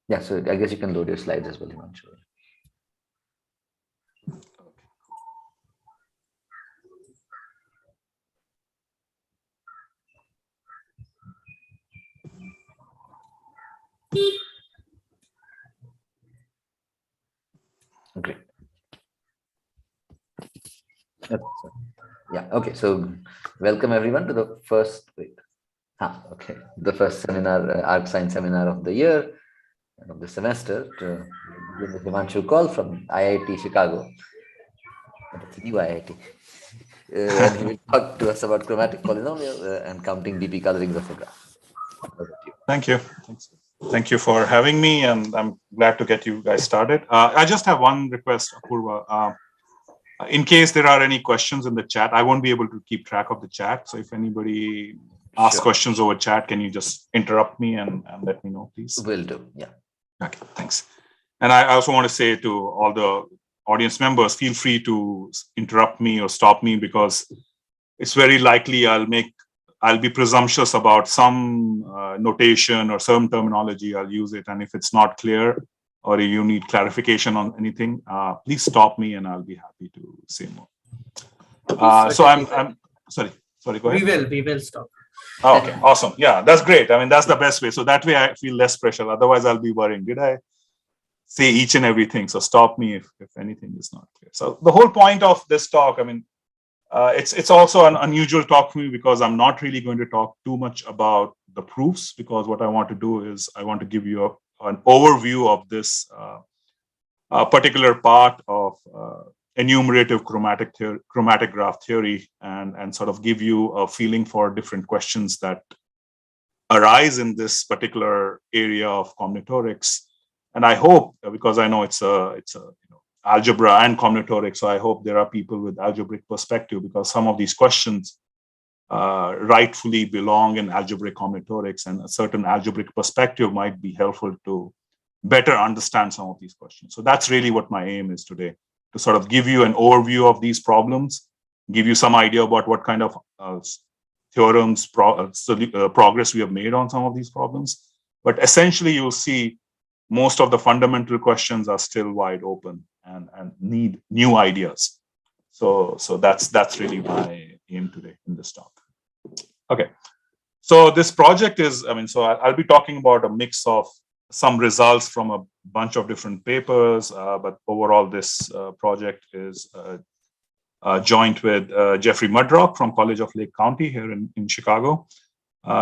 Yeah, so I guess you can load your slides as well, Hemanshu. Great. Okay, yeah, okay, so welcome everyone to the first, the first seminar, ARCSIN seminar of the year and of the semester. This is Hemanshu Kaul from IIT Chicago. It's a new IIT. And he will talk to us about chromatic polynomial and counting DP colorings of a graph. Thank you. Thank you for having me, and I'm glad to get you guys started. I just have one request, Apurva. In case there are any questions in the chat, I won't be able to keep track of the chat. So if anybody asks questions over chat, can you just interrupt me and let me know, please? Will do, yeah. Okay, thanks. And I also want to say to all the audience members, feel free to interrupt me or stop me, because it's very likely I'll be presumptuous about some notation or some terminology. I'll use it, and if it's not clear or you need clarification on anything, please stop me and I'll be happy to say more. So I'm sorry, go ahead. We will stop. Oh, okay, awesome. Yeah, that's great. I mean, that's the best way. So that way I feel less pressure. Otherwise I'll be worrying, did I say each and everything? So stop me if anything is not clear. So the whole point of this talk, I mean, it's also an unusual talk for me, because I'm not really going to talk too much about the proofs, because what I want to do is I want to give you an overview of this particular part of enumerative chromatic graph theory, and sort of give you a feeling for different questions that arise in this particular area of combinatorics. And I hope, because I know it's a algebra and combinatorics, so I hope there are people with algebraic perspective, because some of these questions rightfully belong in algebraic combinatorics, and a certain algebraic perspective might be helpful to better understand some of these questions. So that's really what my aim is today, to sort of give you an overview of these problems, give you some idea about what kind of theorems, progress we have made on some of these problems. But essentially, you'll see most of the fundamental questions are still wide open and need new ideas. So that's really my aim today in this talk. Okay, so this project is, so I'll be talking about a mix of some results from a bunch of different papers, but overall this project is joint with Jeffrey Mudrock from College of Lake County here in Chicago.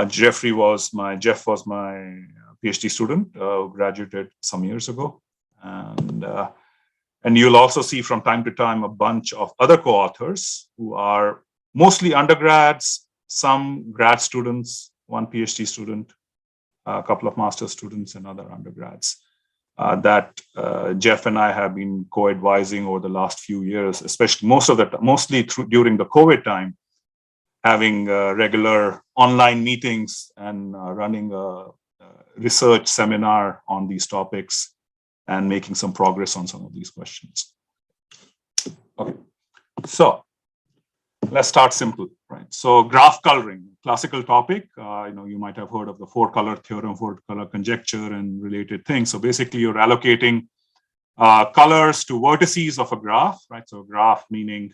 Jeff was my PhD student, graduated some years ago. And you'll also see from time to time a bunch of other co-authors who are mostly undergrads, some grad students, one PhD student, a couple of master's students, and other undergrads that Jeff and I have been co-advising over the last few years, especially mostly during the COVID time, having regular online meetings and running a research seminar on these topics and making some progress on some of these questions. Okay, so let's start simple, right? So graph coloring, classical topic. You might have heard of the four-color theorem, four-color conjecture, and related things. So basically, you're allocating colors to vertices of a graph, right? So graph meaning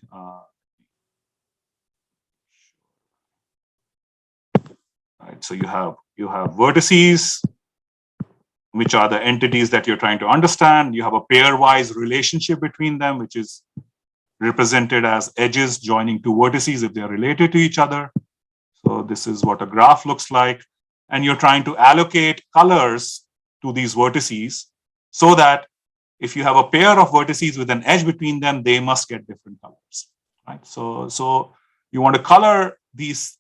right. So you have vertices, which are the entities that you're trying to understand. You have a pairwise relationship between them, which is represented as edges joining two vertices if they're related to each other. So this is what a graph looks like. And you're trying to allocate colors to these vertices so that if you have a pair of vertices with an edge between them, they must get different colors, right? So you want to color these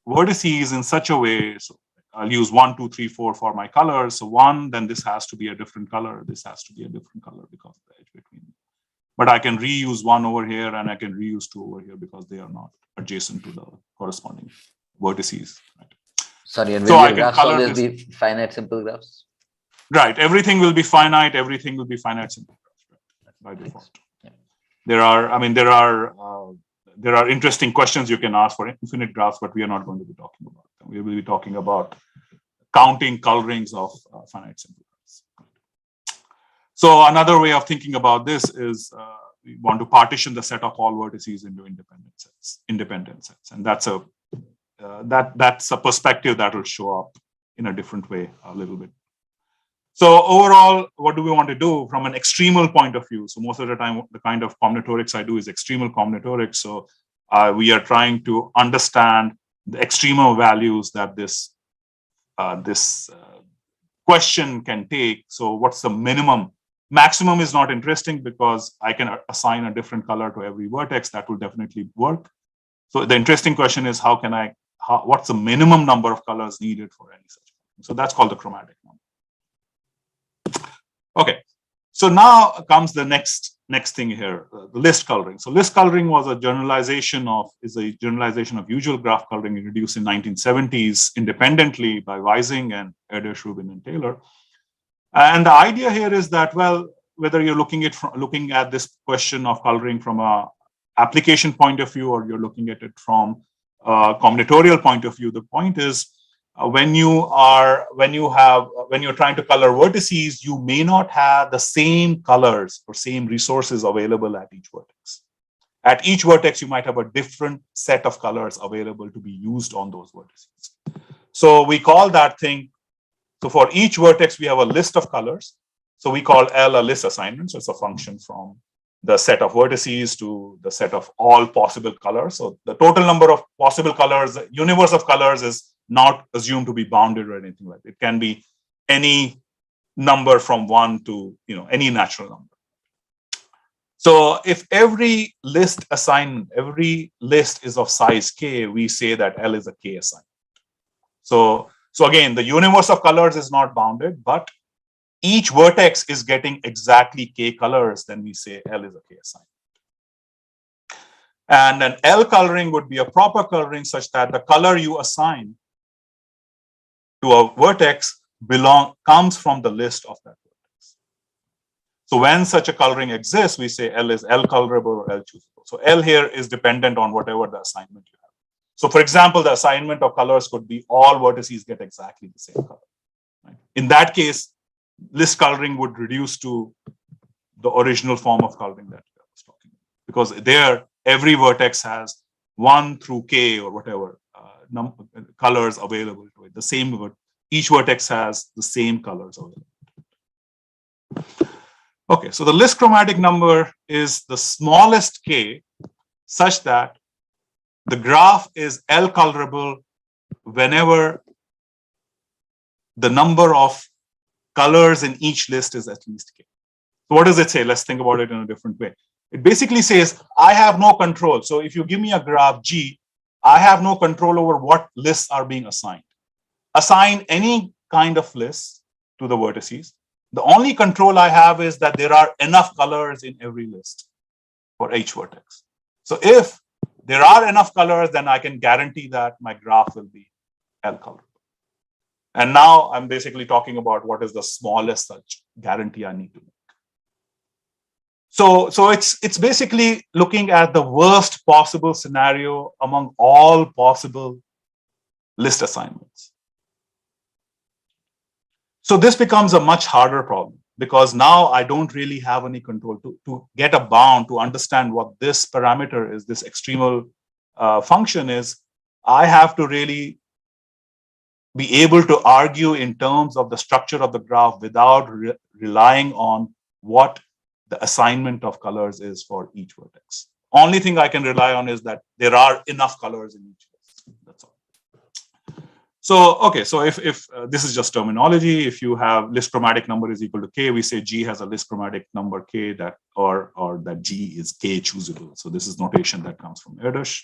vertices in such a way. So I'll use 1, 2, 3, 4 for my colors. So 1, then this has to be a different color. This has to be a different color because of the edge between them. But I can reuse 1 over here and I can reuse 2 over here because they are not adjacent to the corresponding vertices. Right? Sorry, and will your graphs always be finite simple graphs? Right. Everything will be finite. Everything will be finite simple graphs, right? By default. Yeah. There are interesting questions you can ask for infinite graphs, but we are not going to be talking about them. We will be talking about counting colorings of finite simple graphs. So another way of thinking about this is we want to partition the set of all vertices into independent sets, and that's a perspective that will show up in a different way a little bit. So overall, what do we want to do from an extremal point of view? So most of the time, the kind of combinatorics I do is extremal combinatorics. So we are trying to understand the extremal values that this question can take. So what's the minimum? Maximum is not interesting because I can assign a different color to every vertex. That will definitely work. So the interesting question is what's the minimum number of colors needed for any such? So that's called the chromatic number. Okay, so now comes the next thing here, the list coloring. So list coloring was a generalization of usual graph coloring introduced in 1970s independently by Weising and Erdos, Rubin, and Taylor. And the idea here is that, well, whether you're looking at this question of coloring from a application point of view or you're looking at it from a combinatorial point of view, the point is when you're trying to color vertices, you may not have the same colors or same resources available at each vertex. At each vertex, you might have a different set of colors available to be used on those vertices. So we call that thing, so for each vertex, we have a list of colors. So we call L a list assignment. So it's a function from the set of vertices to the set of all possible colors. So the total number of possible colors, the universe of colors is not assumed to be bounded or anything like that. It can be any number from 1 to any natural number. So if every list assignment, every list is of size k, we say that L is a k assignment. So again, the universe of colors is not bounded, but each vertex is getting exactly k colors, then we say L is a k assignment. And an L coloring would be a proper coloring such that the color you assign to a vertex comes from the list of that vertex. So when such a coloring exists, we say L is L colorable or L choosable. So L here is dependent on whatever the assignment you have. So for example, the assignment of colors could be all vertices get exactly the same color. Right? In that case, list coloring would reduce to the original form of coloring that I was talking about. Because there, every vertex has 1 through k or whatever colors available to it. Each vertex has the same colors available. Okay, so the list chromatic number is the smallest k such that the graph is L colorable whenever the number of colors in each list is at least k. So what does it say? Let's think about it in a different way. It basically says, I have no control. So if you give me a graph G, I have no control over what lists are being assigned. Assign any kind of list to the vertices. The only control I have is that there are enough colors in every list for each vertex. So if there are enough colors, then I can guarantee that my graph will be L colorable. And now I'm basically talking about what is the smallest such guarantee I need to make. So it's basically looking at the worst possible scenario among all possible list assignments. So this becomes a much harder problem because now I don't really have any control to get a bound to understand what this parameter is, this extremal function is. I have to really be able to argue in terms of the structure of the graph without relying on what the assignment of colors is for each vertex. Only thing I can rely on is that there are enough colors in each list. That's all. So, okay, so if this is just terminology, if you have list chromatic number is equal to k, we say G has a list chromatic number k that or that G is k choosable. So this is notation that comes from Erdos.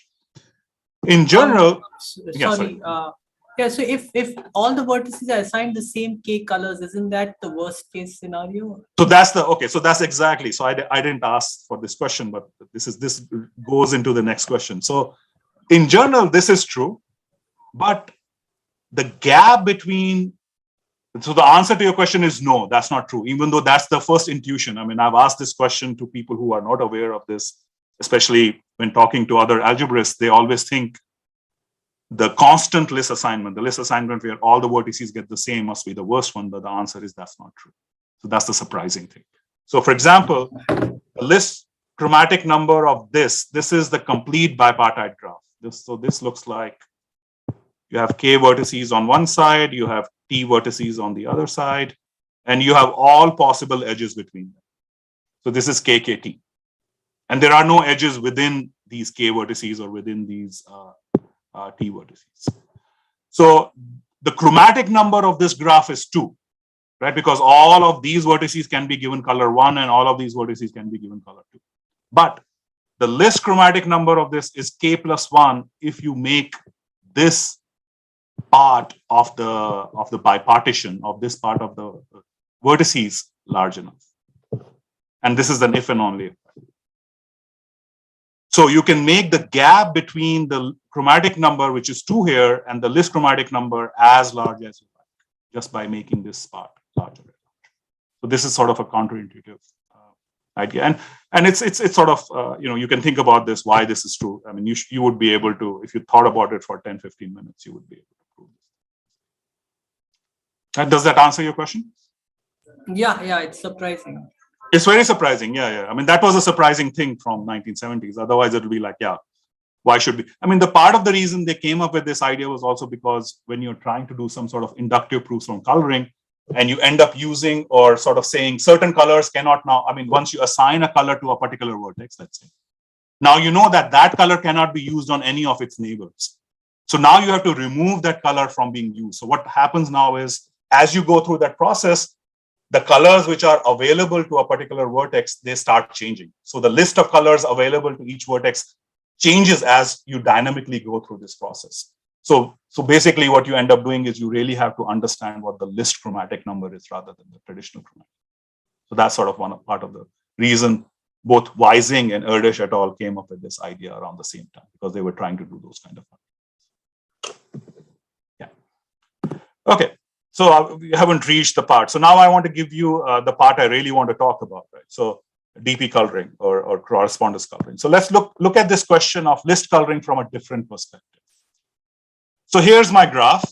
In general, so if all the vertices are assigned the same k colors, isn't that the worst case scenario? So that's exactly. So I didn't ask for this question, but this goes into the next question. So in general, this is true, but the gap between, so the answer to your question is no, that's not true, even though that's the first intuition. I mean, I've asked this question to people who are not aware of this, especially when talking to other algebraists. They always think the constant list assignment, the list assignment where all the vertices get the same must be the worst one, but the answer is that's not true. So that's the surprising thing. So for example, the list chromatic number of this is the complete bipartite graph. So this looks like you have k vertices on one side, you have t vertices on the other side, and you have all possible edges between them. So this is KKT. And there are no edges within these k vertices or within these t vertices. So the chromatic number of this graph is 2, right? Because all of these vertices can be given color 1 and all of these vertices can be given color 2. But the list chromatic number of this is k plus 1 if you make this part of the bipartition of this part of the vertices large enough. And this is an if and only if. So you can make the gap between the chromatic number, which is 2 here, and the list chromatic number as large as you like, just by making this part larger. So this is sort of a counterintuitive idea, and it's sort of you can think about this, why this is true. I mean, you would be able to, if you thought about it for 10-15 minutes, you would be able to prove this. Does that answer your question? Yeah, it's surprising. It's very surprising. Yeah. I mean, that was a surprising thing from 1970s. Otherwise, it would be like, yeah, why should we? I mean, the part of the reason they came up with this idea was also because when you're trying to do some sort of inductive proofs from coloring, and you end up using or sort of saying certain colors cannot now, I mean, once you assign a color to a particular vertex, let's say, now you know that that color cannot be used on any of its neighbors. So now you have to remove that color from being used. So what happens now is, as you go through that process, the colors which are available to a particular vertex, they start changing. So the list of colors available to each vertex changes as you dynamically go through this process. So basically what you end up doing is you really have to understand what the list chromatic number is rather than the traditional chromatic. So that's sort of part of the reason both Weising and Erdos et al. Came up with this idea around the same time, because they were trying to do those kind of things. Yeah. Okay. So we haven't reached the part. So now I want to give you the part I really want to talk about, right? So DP coloring or correspondence coloring. So let's look at this question of list coloring from a different perspective. So here's my graph.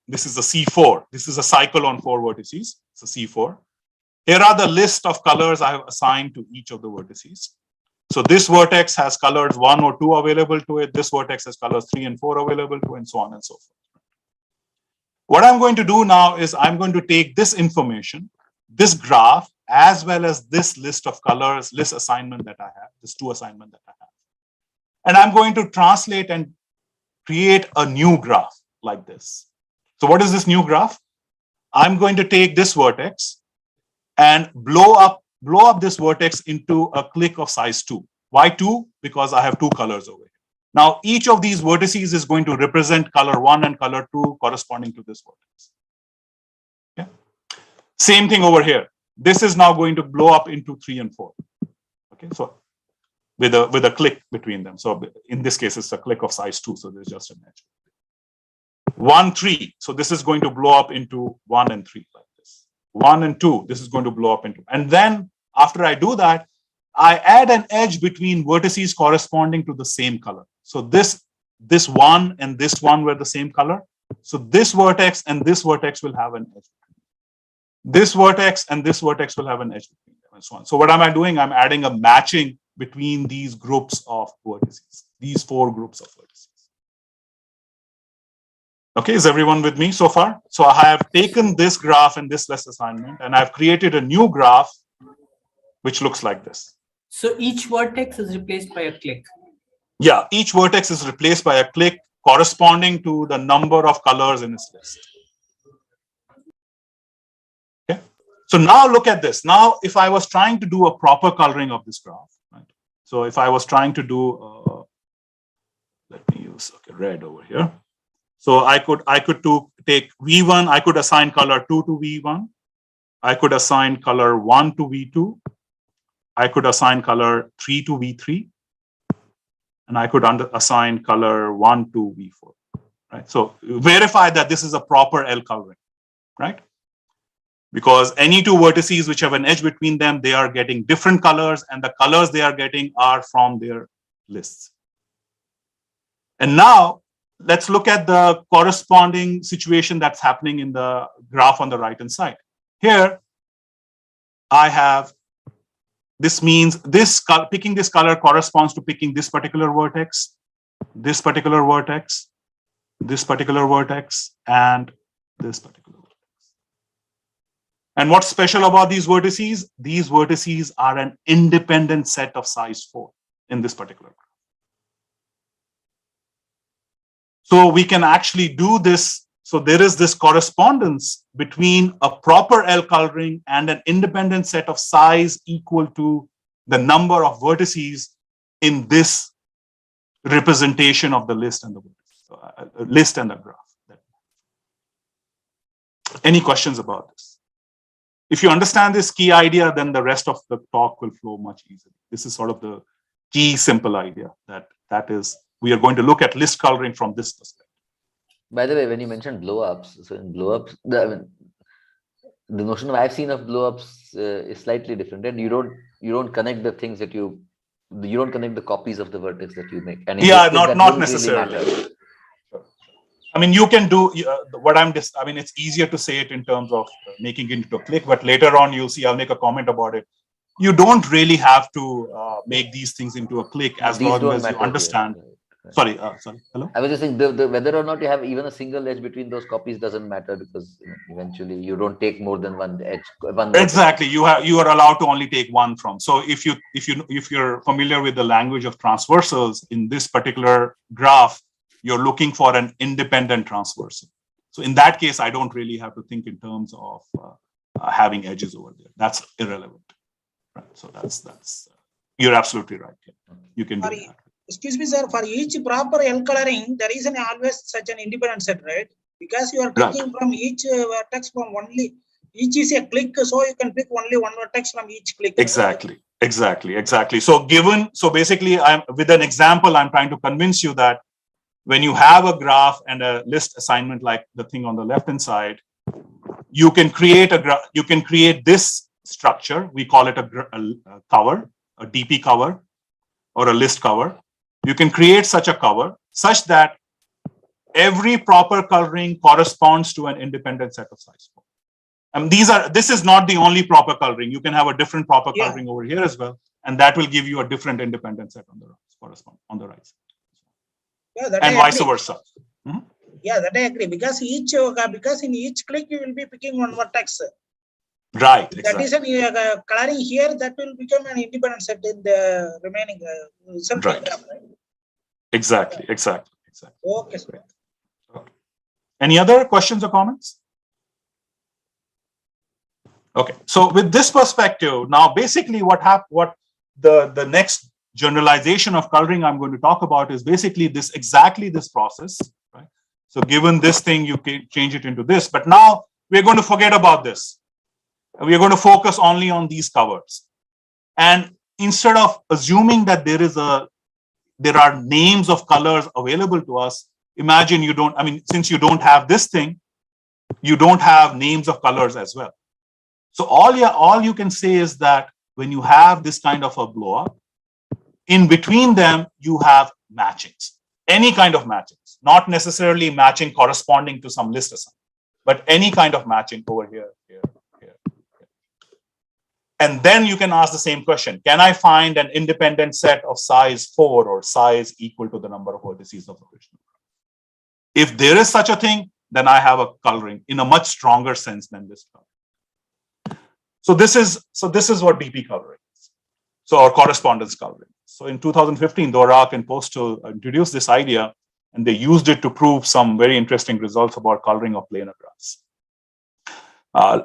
This is a C4. This is a cycle on 4 vertices. It's a C4. Here are the list of colors I have assigned to each of the vertices. So this vertex has colors 1 or 2 available to it. This vertex has colors 3 and 4 available to it, and so on and so forth. What I'm going to do now is I'm going to take this information, this graph, as well as this list of colors, list assignment that I have, this 2 assignment that I have. And I'm going to translate and create a new graph like this. So what is this new graph? I'm going to take this vertex and blow up this vertex into a click of size 2. Why 2? Because I have 2 colors over here. Now, each of these vertices is going to represent color 1 and color 2 corresponding to this vertex. Okay. Same thing over here. This is now going to blow up into 3 and 4. Okay, so with a click between them. So in this case, it's a click of size 2. So there's just an edge. 1, 3. So this is going to blow up into 1 and 3 like this. 1 and 2. This is going to blow up into. And then after I do that, I add an edge between vertices corresponding to the same color. So this 1 and this 1 were the same color. So this vertex and this vertex will have an edge. This vertex and this vertex will have an edge between them, and so on. So what am I doing? I'm adding a matching between these groups of vertices, these 4 groups of vertices. Okay, is everyone with me so far? So I have taken this graph and this list assignment, and I've created a new graph which looks like this. So each vertex is replaced by a click. Yeah, each vertex is replaced by a click corresponding to the number of colors in its list. Okay, so now look at this. Now, if I was trying to do a proper coloring of this graph, right? So if I was trying to do, let me use red over here. So I could take V1. I could assign color 2 to V1. I could assign color 1 to V2. I could assign color 3 to V3. And I could assign color 1 to V4, right? So verify that this is a proper L coloring, right? Because any 2 vertices which have an edge between them, they are getting different colors, and the colors they are getting are from their lists. And now let's look at the corresponding situation that's happening in the graph on the right-hand side. Here, I have this means picking this color corresponds to picking this particular vertex, this particular vertex, this particular vertex, and this particular vertex. And what's special about these vertices? These vertices are an independent set of size 4 in this particular graph. So we can actually do this. So there is this correspondence between a proper L coloring and an independent set of size equal to the number of vertices in this representation of the list and the list and the graph. Any questions about this? If you understand this key idea, then the rest of the talk will flow much easier. This is sort of the key simple idea that is, we are going to look at list coloring from this perspective. By the way, when you mentioned blow-ups, so in blow-ups, the notion I've seen of blow-ups is slightly different. And you don't connect the things that you don't connect the copies of the vertex that you make. And yeah, not necessarily. Really, I mean, you can do what I mean, it's easier to say it in terms of making it into a click, but later on you'll see I'll make a comment about it. You don't really have to make these things into a click as long as you understand. Here. Right. Sorry. Hello. I was just saying whether or not you have even a single edge between those copies doesn't matter, because eventually you don't take more than one edge. Exactly. You are allowed to only take one from. So if you're familiar with the language of transversals in this particular graph, you're looking for an independent transversal. So in that case, I don't really have to think in terms of having edges over there. That's irrelevant. Right. So that's you're absolutely right. Yeah. You can do that. Excuse me, sir, for each proper L coloring, there is always such an independent set, right? Because you are taking from each vertex from only, each is a click, so you can pick only one vertex from each click. Exactly, exactly. So basically, with an example, I'm trying to convince you that when you have a graph and a list assignment like the thing on the left-hand side, you can create this structure. We call it a cover, a DP cover, or a list cover. You can create such a cover such that every proper coloring corresponds to an independent set of size 4. And this is not the only proper coloring. You can have a different proper coloring over here as well, and that will give you a different independent set on the right side. Yeah, and vice versa. Mm-hmm. Yeah, that I agree. Because in each click you will be picking one vertex. Right. Exactly. That is a coloring here that will become an independent set in the remaining right. Graph, right? Exactly. Okay, sir. Any other questions or comments? Okay. So with this perspective, now basically what the next generalization of coloring I'm going to talk about is basically this process, right? So given this thing, you can change it into this, but now we're going to forget about this. We are going to focus only on these covers. And instead of assuming that there are names of colors available to us, imagine since you don't have this thing, you don't have names of colors as well. So all you can say is that when you have this kind of a blow up, in between them, you have matchings, any kind of matchings, not necessarily matching corresponding to some list assignment, but any kind of matching over here. And then you can ask the same question. Can I find an independent set of size 4 or size equal to the number of vertices of the original? If there is such a thing, then I have a coloring in a much stronger sense than this coloring. So this is what DP coloring is. So our correspondence coloring. So in 2015, Dvorak and Postle introduced this idea, and they used it to prove some very interesting results about coloring of planar graphs.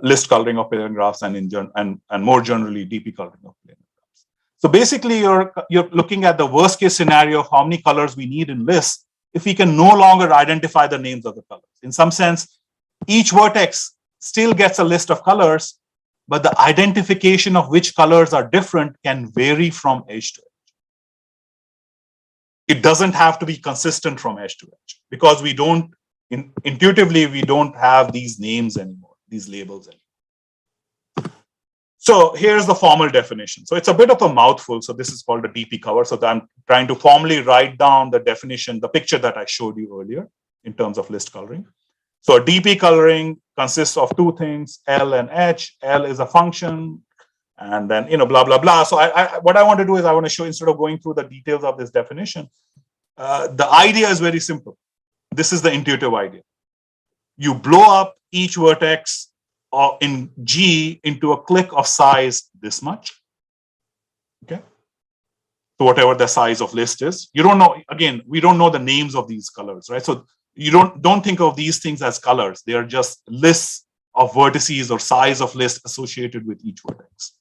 List coloring of planar graphs and more generally DP coloring of planar graphs. So basically you're looking at the worst case scenario of how many colors we need in lists if we can no longer identify the names of the colors. In some sense, each vertex still gets a list of colors, but the identification of which colors are different can vary from edge to edge. It doesn't have to be consistent from edge to edge because intuitively we don't have these names anymore. These labels. So here's the formal definition. So it's a bit of a mouthful. So this is called a DP cover. So I'm trying to formally write down the definition, the picture that I showed you earlier in terms of list coloring. So a DP coloring consists of two things, L and H. L is a function. and then, blah, blah, blah. So what I want to do is I want to show, instead of going through the details of this definition, the idea is very simple. This is the intuitive idea. You blow up each vertex in G into a clique of size this much. Okay. So whatever the size of list is, you don't know, again, we don't know the names of these colors, right? So you don't think of these things as colors. They are just lists of vertices or size of list associated with each vertex.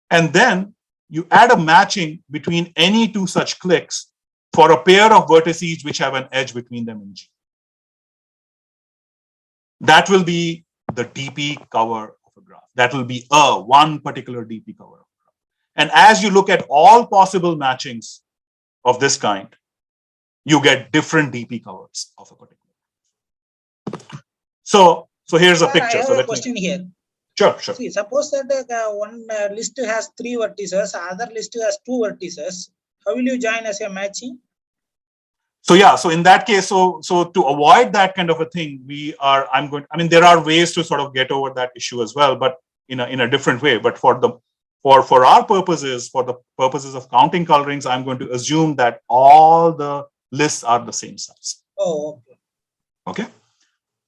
And then you add a matching between any two such cliques for a pair of vertices which have an edge between them in G. That will be the DP cover of a graph. That will be one particular DP cover of a graph. And as you look at all possible matchings of this kind, you get different DP covers of a particular. So here's a picture. I have so a question here. Sure. See, suppose that one list has 3 vertices, other list has 2 vertices. How will you join as a matching? So yeah, so in that case, so to avoid that kind of a thing, there are ways to sort of get over that issue as well, but in a different way. But for our purposes, for the purposes of counting colorings, I'm going to assume that all the lists are the same size. Oh, okay. Okay.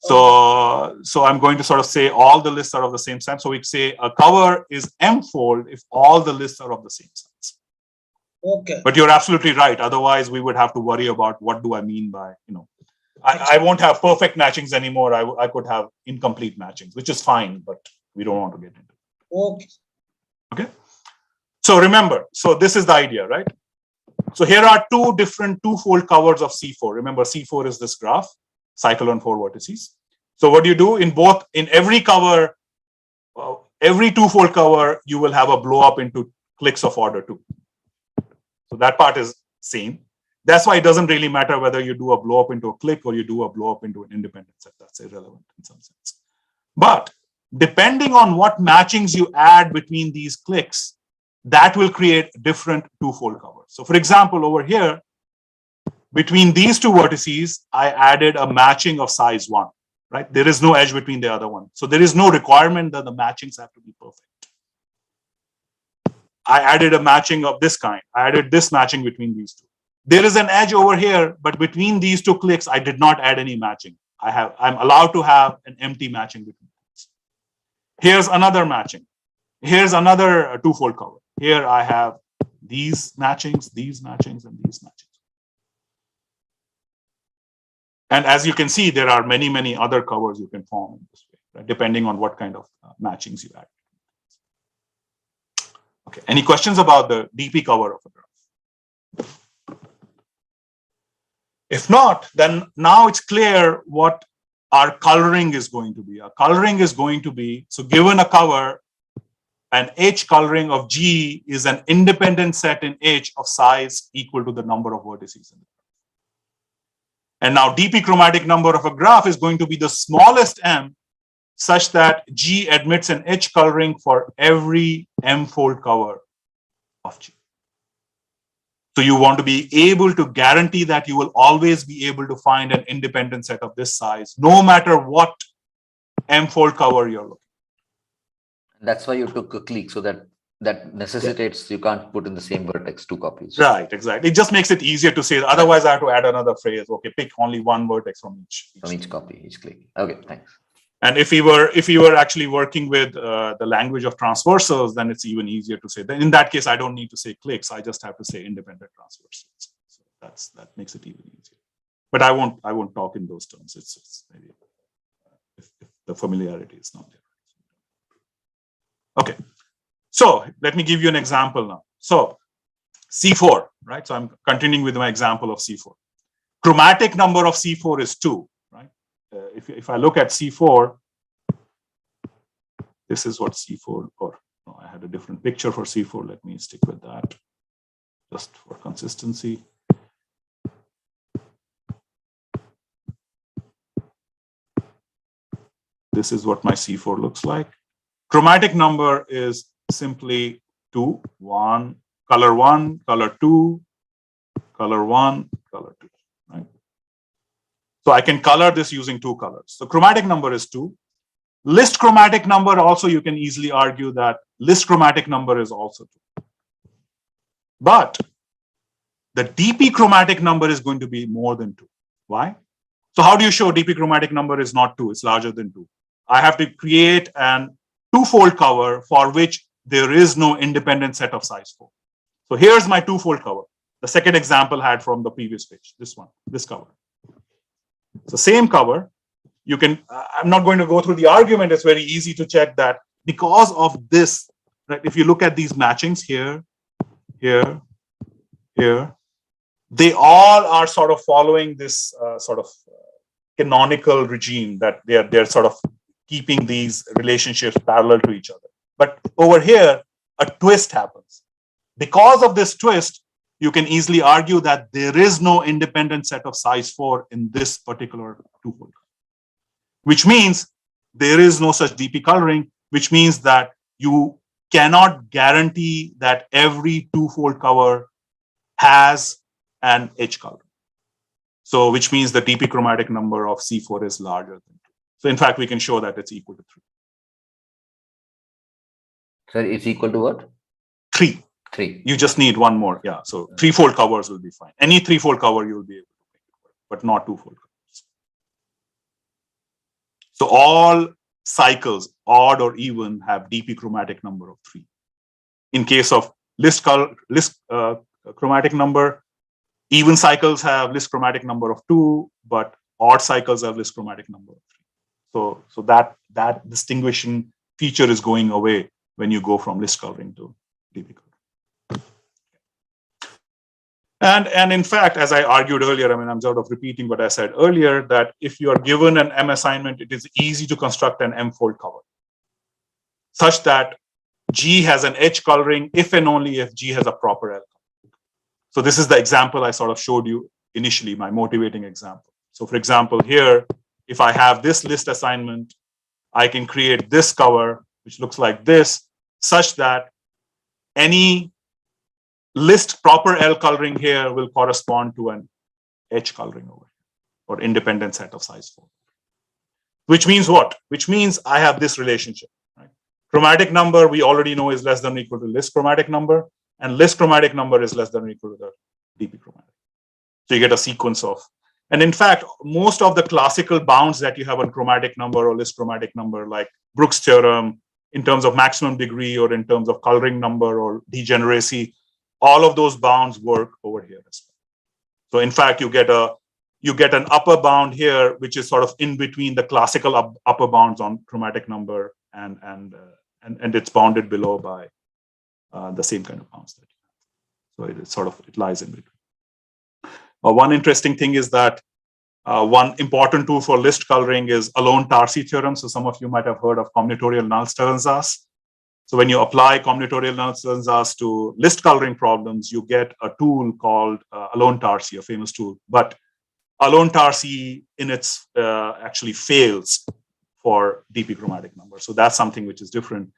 So I'm going to sort of say all the lists are of the same size. So we'd say a cover is M-fold if all the lists are of the same size. Okay. But you're absolutely right. Otherwise, we would have to worry about what do I mean by, I won't have perfect matchings anymore. I could have incomplete matchings, which is fine, but we don't want to get into it. Okay. Okay. So remember, so this is the idea, right? So here are two different two-fold covers of C4. Remember, C4 is this graph, cycle on 4 vertices. So what do you do in every cover, every two-fold cover, you will have a blow up into cliques of order 2. So that part is same. That's why it doesn't really matter whether you do a blow up into a clique or you do a blow up into an independent set. That's irrelevant in some sense. But depending on what matchings you add between these cliques, that will create different two-fold covers. So for example, over here, between these two vertices, I added a matching of size 1, right? There is no edge between the other one. So there is no requirement that the matchings have to be perfect. I added a matching of this kind. I added this matching between these two. There is an edge over here, but between these two cliques, I did not add any matching. I'm allowed to have an empty matching between these. Here's another matching. Here's another two-fold cover. Here I have these matchings, and these matchings. And as you can see, there are many, many other covers you can form in this way, right? Depending on what kind of matchings you add. Okay, any questions about the DP cover of a graph? If not, then now it's clear what our coloring is going to be. Our coloring is going to be, so given a cover, an H coloring of G is an independent set in H of size equal to the number of vertices in the graph. And now DP chromatic number of a graph is going to be the smallest m such that G admits an H coloring for every M-fold cover of G. So you want to be able to guarantee that you will always be able to find an independent set of this size, no matter what M-fold cover you're looking. That's why you took a clique, so that necessitates you can't put in the same vertex 2 copies. Right, exactly. It just makes it easier to say. Otherwise, I have to add another phrase. Okay, pick only one vertex from each copy, each clique. Okay, thanks. And if we were actually working with the language of transversals, then it's even easier to say. Then in that case, I don't need to say cliques. I just have to say independent transversals. So that makes it even easier. But I won't talk in those terms. It's maybe if the familiarity is not there. Okay. So let me give you an example now. So C4, right? So I'm continuing with my example of C4. Chromatic number of C4 is 2, right? If I look at C4, this is what C4, or no, I had a different picture for C4. Let me stick with that just for consistency. This is what my C4 looks like. Chromatic number is simply 2, 1, color 1, color 2, color 1, color 2, right? So I can color this using 2 colors. So chromatic number is 2. List chromatic number also, you can easily argue that list chromatic number is also 2. But the DP chromatic number is going to be more than 2. Why? So how do you show DP chromatic number is not 2, it's larger than 2? I have to create an two-fold cover for which there is no independent set of size 4. So here's my two-fold cover. The second example had from the previous page, this one, this cover. So same cover, you can, I'm not going to go through the argument, it's very easy to check that because of this, right? If you look at these matchings here, here, here, they all are sort of following this sort of canonical regime that they're sort of keeping these relationships parallel to each other. But over here, a twist happens. Because of this twist, you can easily argue that there is no independent set of size 4 in this particular two-fold, which means there is no such DP coloring, which means that you cannot guarantee that every two-fold cover has an H color. So which means the DP chromatic number of C4 is larger than 2. So in fact, we can show that it's equal to 3. So it's equal to what? 3. 3. You just need one more. Yeah. So three-fold covers will be fine. Any three-fold cover you will be able to make it work, but not two-fold covers. So all cycles, odd or even, have DP chromatic number of 3. In case of list chromatic number, even cycles have list chromatic number of 2, but odd cycles have list chromatic number of 3. So that distinguishing feature is going away when you go from list coloring to DP coloring. And in fact, as I argued earlier, I mean, I'm sort of repeating what I said earlier, that if you are given an M assignment, it is easy to construct an M-fold cover such that G has an H coloring if and only if G has a proper L coloring. So this is the example I sort of showed you initially, my motivating example. So for example, here, if I have this list assignment, I can create this cover, which looks like this, such that any list proper L coloring here will correspond to an H coloring over here, or independent set of size 4. Which means what? Which means I have this relationship, right? Chromatic number, we already know, is less than or equal to list chromatic number, and list chromatic number is less than or equal to the DP chromatic. So you get a sequence of, and in fact, most of the classical bounds that you have on chromatic number or list chromatic number, like Brooks' theorem, in terms of maximum degree or in terms of coloring number or degeneracy, all of those bounds work over here as well. So in fact, you get an upper bound here, which is sort of in between the classical upper bounds on chromatic number, and it's bounded below by the same kind of bounds that you have. So it lies in between. One interesting thing is that one important tool for list coloring is Alone-Tarski theorem. So some of you might have heard of combinatorial null-Stern-Sass. So when you apply combinatorial null-Stern-Sass to list coloring problems, you get a tool called Alone-Tarski, a famous tool. But Alone-Tarski in its actually fails for DP chromatic number. So that's something which is different.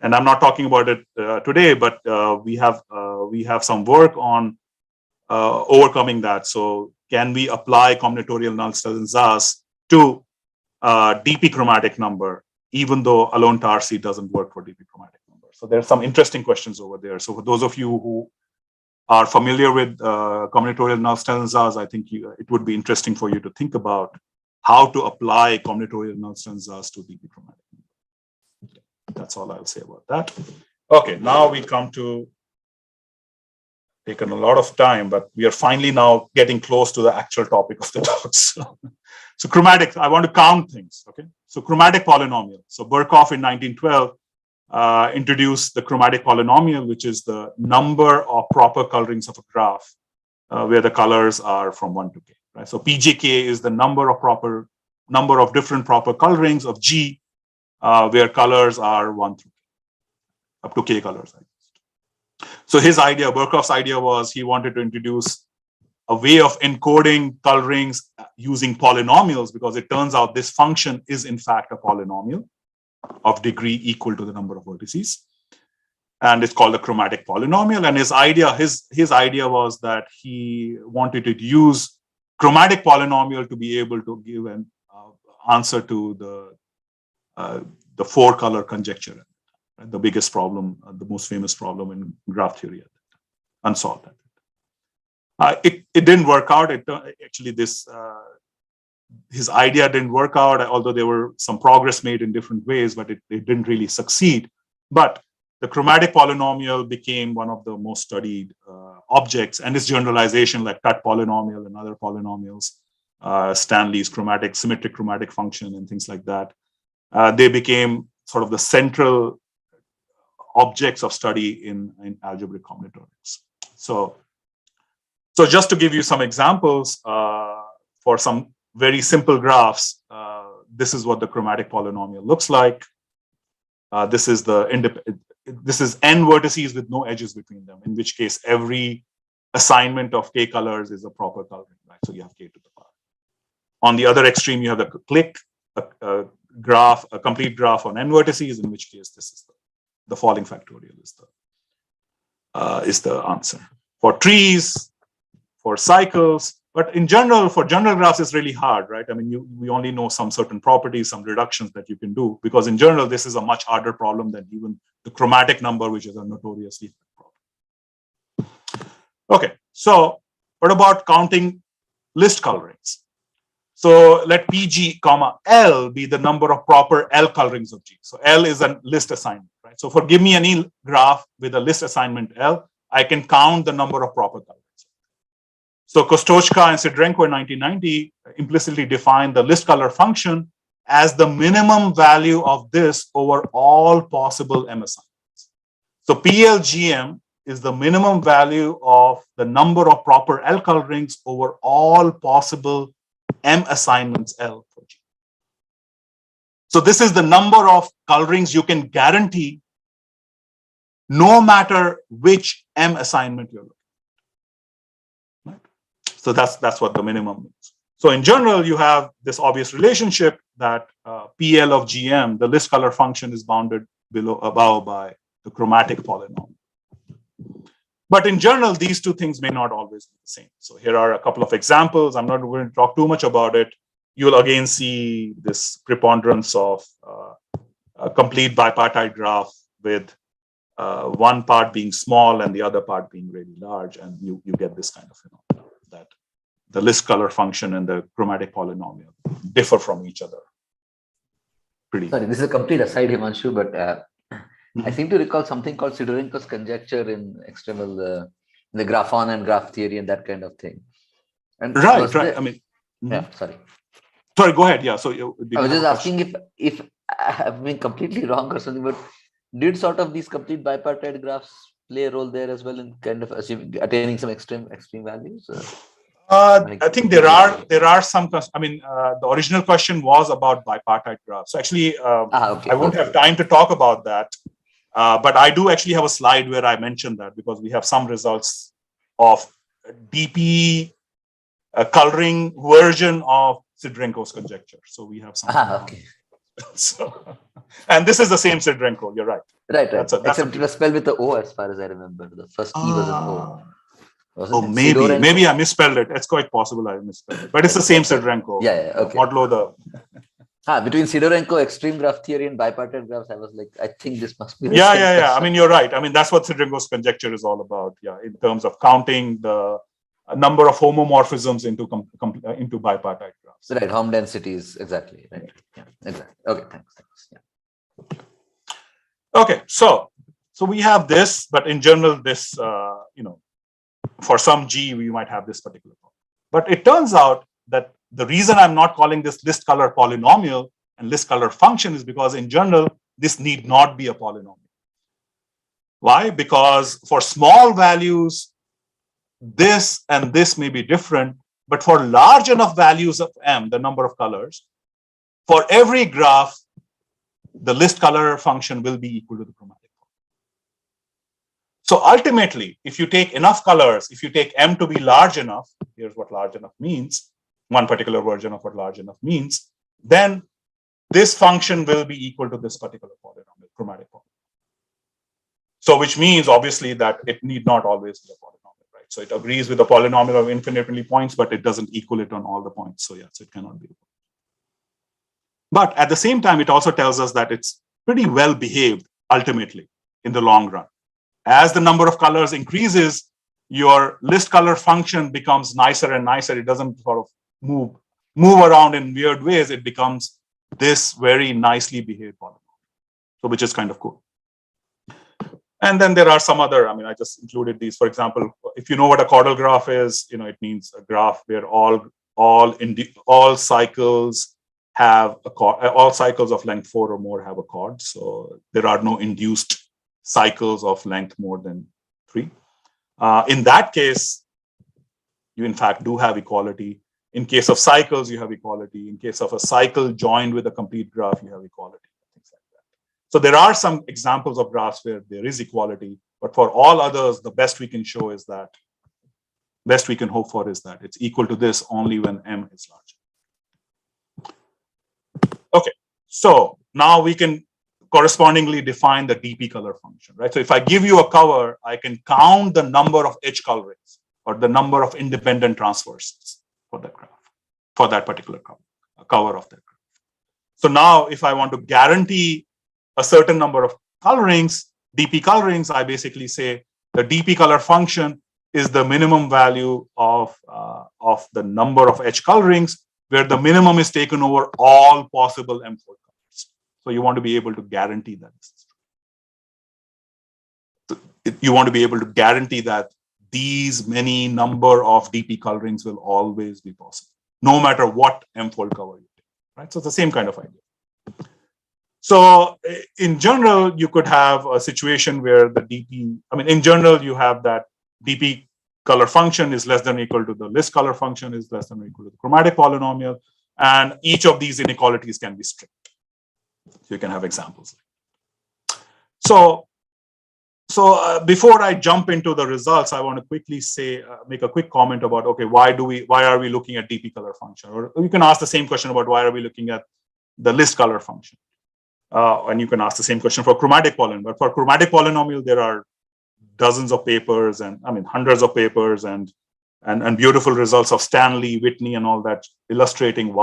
And I'm not talking about it today, but we have some work on overcoming that. So can we apply combinatorial null-Stern-Sass to DP chromatic number, even though Alone-Tarski doesn't work for DP chromatic number? So there's some interesting questions over there. So for those of you who are familiar with combinatorial null-Stern-Sass, I think it would be interesting for you to think about how to apply combinatorial null-Stern-Sass to DP chromatic number. That's all I'll say about that. Okay, now we come to, taken a lot of time, but we are finally now getting close to the actual topic of the talk. So chromatic, I want to count things, okay? So chromatic polynomial. So Birkhoff in 1912 introduced the chromatic polynomial, which is the number of proper colorings of a graph where the colors are from 1 to k, right? So PJK is the number of different proper colorings of G where colors are 1 through k, up to k colors. So his idea, Birkhoff's idea, was he wanted to introduce a way of encoding colorings using polynomials, because it turns out this function is in fact a polynomial of degree equal to the number of vertices, and it's called a chromatic polynomial. And his idea was that he wanted to use chromatic polynomial to be able to give an answer to the the 4-color conjecture, right? The biggest problem, the most famous problem in graph theory, unsolved. It didn't work out. Actually, his idea didn't work out, although there were some progress made in different ways, but it didn't really succeed. But the chromatic polynomial became one of the most studied objects, and its generalization, like Cut polynomial and other polynomials, Stanley's symmetric chromatic function and things like that, they became sort of the central objects of study in algebraic combinatorics. So just to give you some examples, for some very simple graphs, this is what the chromatic polynomial looks like. This is n vertices with no edges between them, in which case every assignment of k colors is a proper coloring, right? So you have k to the power. On the other extreme, you have the clique, a complete graph on n vertices, in which case this is the falling factorial is the answer. For trees, for cycles, but in general, for general graphs, it's really hard, right? I mean, we only know some certain properties, some reductions that you can do, because in general, this is a much harder problem than even the chromatic number, which is a notoriously hard problem. Okay, so what about counting list colorings? So let PG, L be the number of proper L colorings of G. So L is a list assignment, right? So give me any graph with a list assignment L, I can count the number of proper colorings. So Kostochka and Syedrenko in 1990 implicitly defined the list color function as the minimum value of this over all possible M assignments. So PLGM is the minimum value of the number of proper L colorings over all possible M assignments L for G. So this is the number of colorings you can guarantee no matter which M assignment you're looking at. Right? So that's what the minimum means. So in general, you have this obvious relationship that PL of GM, the list color function, is bounded above by the chromatic polynomial. But in general, these two things may not always be the same. So here are a couple of examples. I'm not going to talk too much about it. You'll again see this preponderance of a complete bipartite graph with one part being small and the other part being really large. And you get this kind of phenomenon that the list color function and the chromatic polynomial differ from each other. Sorry, this is a complete aside, Hemanshu, but I seem to recall something called Pseudorinkus Conjecture in external, the graphon and graph theory and that kind of thing. And right. I mean, yeah, sorry. Sorry, go ahead. Yeah. So I was just asking if I have been completely wrong or something, but did sort of these complete bipartite graphs play a role there as well in kind of attaining some extreme values? I think there are some. I mean, the original question was about bipartite graphs. So actually, okay, I won't have time to talk about that. But I do actually have a slide where I mentioned that because we have some results of DP coloring version of Syedrenko's conjecture. So we have some. Okay. So, and this is the same Syedrenko. You're right. Right. Except it was spelled with the O, as far as I remember. The first E was an O. Maybe I misspelled it. It's quite possible I misspelled it, but it's the same Syedrenko. Yeah. Okay. Between Pseudorinkus extreme graph theory and bipartite graphs, I was like, I think this must be. Yeah. I mean, you're right. I mean, that's what Syedrenko's conjecture is all about. Yeah, in terms of counting the number of homomorphisms into bipartite graphs. Right, home densities, exactly. Right. Yeah, exactly. Okay, thanks. Yeah. Okay, so we have this, but in general, this for some G, we might have this particular problem. But it turns out that the reason I'm not calling this list color polynomial and list color function is because in general, this need not be a polynomial. Why? Because for small values, this and this may be different, but for large enough values of M, the number of colors, for every graph, the list color function will be equal to the chromatic. So ultimately, if you take enough colors, if you take M to be large enough, here's what large enough means, one particular version of what large enough means, then this function will be equal to this particular polynomial, chromatic polynomial. So which means obviously that it need not always be a polynomial, right? So it agrees with the polynomial of infinitely points, but it doesn't equal it on all the points. So yeah, so it cannot be. But at the same time, it also tells us that it's pretty well behaved ultimately in the long run. As the number of colors increases, your list color function becomes nicer and nicer. It doesn't sort of move around in weird ways. It becomes this very nicely behaved polynomial. So which is kind of cool. And then there are some other, I mean, I just included these. For example, if you know what a chordal graph is, it means a graph where all cycles have all cycles of length 4 or more have a chord. So there are no induced cycles of length more than 3. In that case, you in fact do have equality. In case of cycles, you have equality. In case of a cycle joined with a complete graph, you have equality. Things like that. So there are some examples of graphs where there is equality, but for all others, the best we can show is that, best we can hope for is that it's equal to this only when m is large. Okay, so now we can correspondingly define the dp color function, right? So if I give you a cover, I can count the number of edge colorings or the number of independent transversals for that graph, for that particular cover of that graph. So now if I want to guarantee a certain number of colorings, dp colorings, I basically say the dp color function is the minimum value of the number of edge colorings, where the minimum is taken over all possible M4 colors. So you want to be able to guarantee that. You want to be able to guarantee that these many number of dp colorings will always be possible, no matter what M4 cover you take, right? So it's the same kind of idea. So in general, you could have a situation where the dp, I mean, in general, you have that dp color function is less than or equal to the list color function is less than or equal to the chromatic polynomial, and each of these inequalities can be strict. So you can have examples. So before I jump into the results, I want to quickly say, make a quick comment about, okay, why are we looking at dp color function? Or you can ask the same question about why are we looking at the list color function? And you can ask the same question for chromatic polynomial. But for chromatic polynomial, there are dozens of papers and I mean hundreds of papers and beautiful results of Stanley, Whitney, and all that, illustrating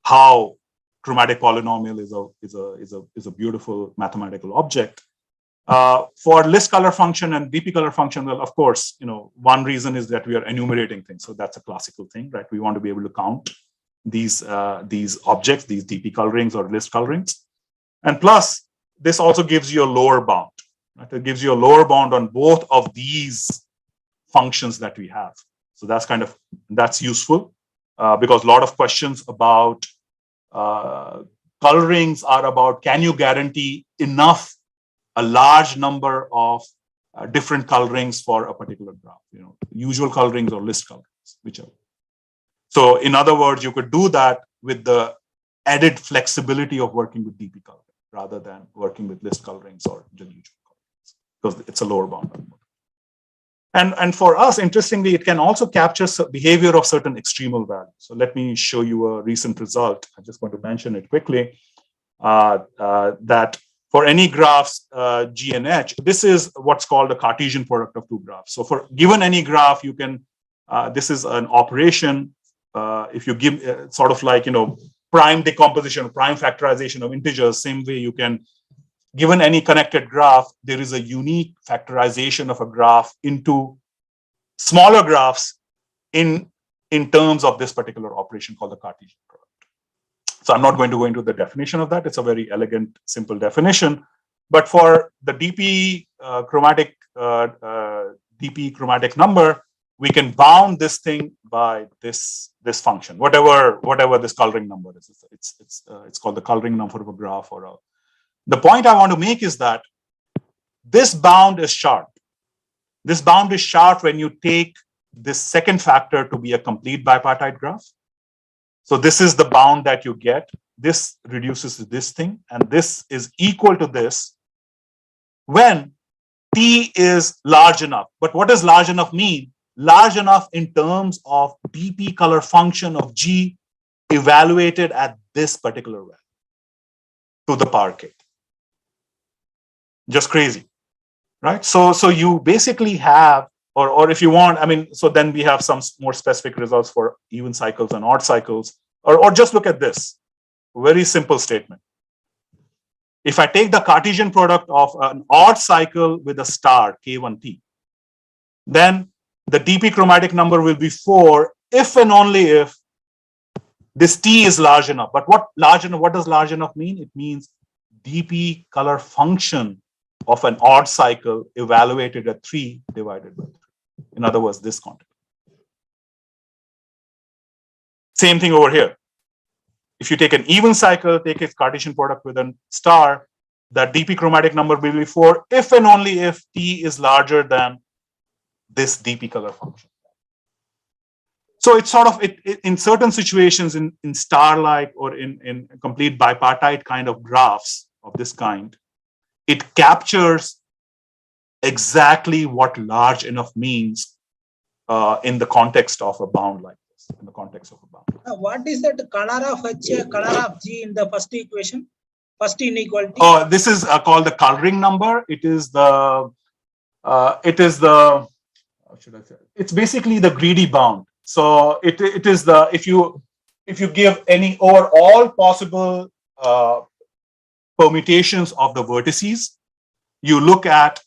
how chromatic polynomial is a beautiful mathematical object. For list color function and dp color function, well, of course, one reason is that we are enumerating things. So that's a classical thing, right? We want to be able to count these objects, these dp colorings or list colorings. And plus, this also gives you a lower bound. Right? It gives you a lower bound on both of these functions that we have. So that's useful because a lot of questions about colorings are about, can you guarantee a large number of different colorings for a particular graph, usual colorings or list colorings, whichever. So in other words, you could do that with the added flexibility of working with dp coloring rather than working with list colorings or the usual colorings, because it's a lower bound. And for us, interestingly, it can also capture behavior of certain extremal values. So let me show you a recent result. I'm just going to mention it quickly, that for any graphs G and H, this is what's called a Cartesian product of two graphs. So for given any graph, you can, this is an operation. If you give sort of like, prime decomposition, prime factorization of integers, same way you can, given any connected graph, there is a unique factorization of a graph into smaller graphs in terms of this particular operation called the Cartesian product. So I'm not going to go into the definition of that. It's a very elegant, simple definition. But for the dp chromatic number, we can bound this thing by this function, whatever this coloring number is. It's called the coloring number of a graph or a. The point I want to make is that this bound is sharp. This bound is sharp when you take this second factor to be a complete bipartite graph. So this is the bound that you get. This reduces to this thing, and this is equal to this when T is large enough. But what does large enough mean? Large enough in terms of dp color function of G evaluated at this particular value to the power k. Just crazy, right? So you basically have, or if you want, I mean, so then we have some more specific results for even cycles and odd cycles, or just look at this. very simple statement. If I take the Cartesian product of an odd cycle with a star, K1t, then the dp chromatic number will be 4 if and only if this t is large enough. But what does large enough mean? It means dp color function of an odd cycle evaluated at 3 divided by 3. In other words, this quantity. Same thing over here. If you take an even cycle, take its Cartesian product with a star, that dp chromatic number will be 4 if and only if t is larger than this dp color function. So it's sort of, in certain situations, in star-like or in complete bipartite kind of graphs of this kind, it captures exactly what large enough means in the context of a bound like this, in the context of a bound. What is that color of H, color of G in the first equation, first inequality? This is called the coloring number. It is the, how should I say? It's basically the greedy bound. So it is the, if you give any or all possible permutations of the vertices, you look at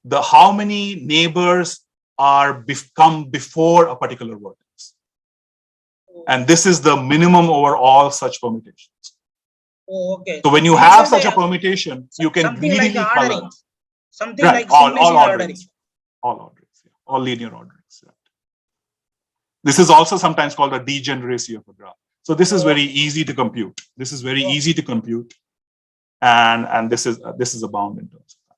the how many neighbors are come before a particular vertex. And this is the minimum over all such permutations. Oh, okay. So when you have such a permutation, you can greedily like color. Something Right. like all ordering. orderings. All orderings. Yeah. All linear orderings. Right. This is also sometimes called the degeneracy of a graph. So this is very easy to compute. This is very easy to compute. And this is a bound in terms of that.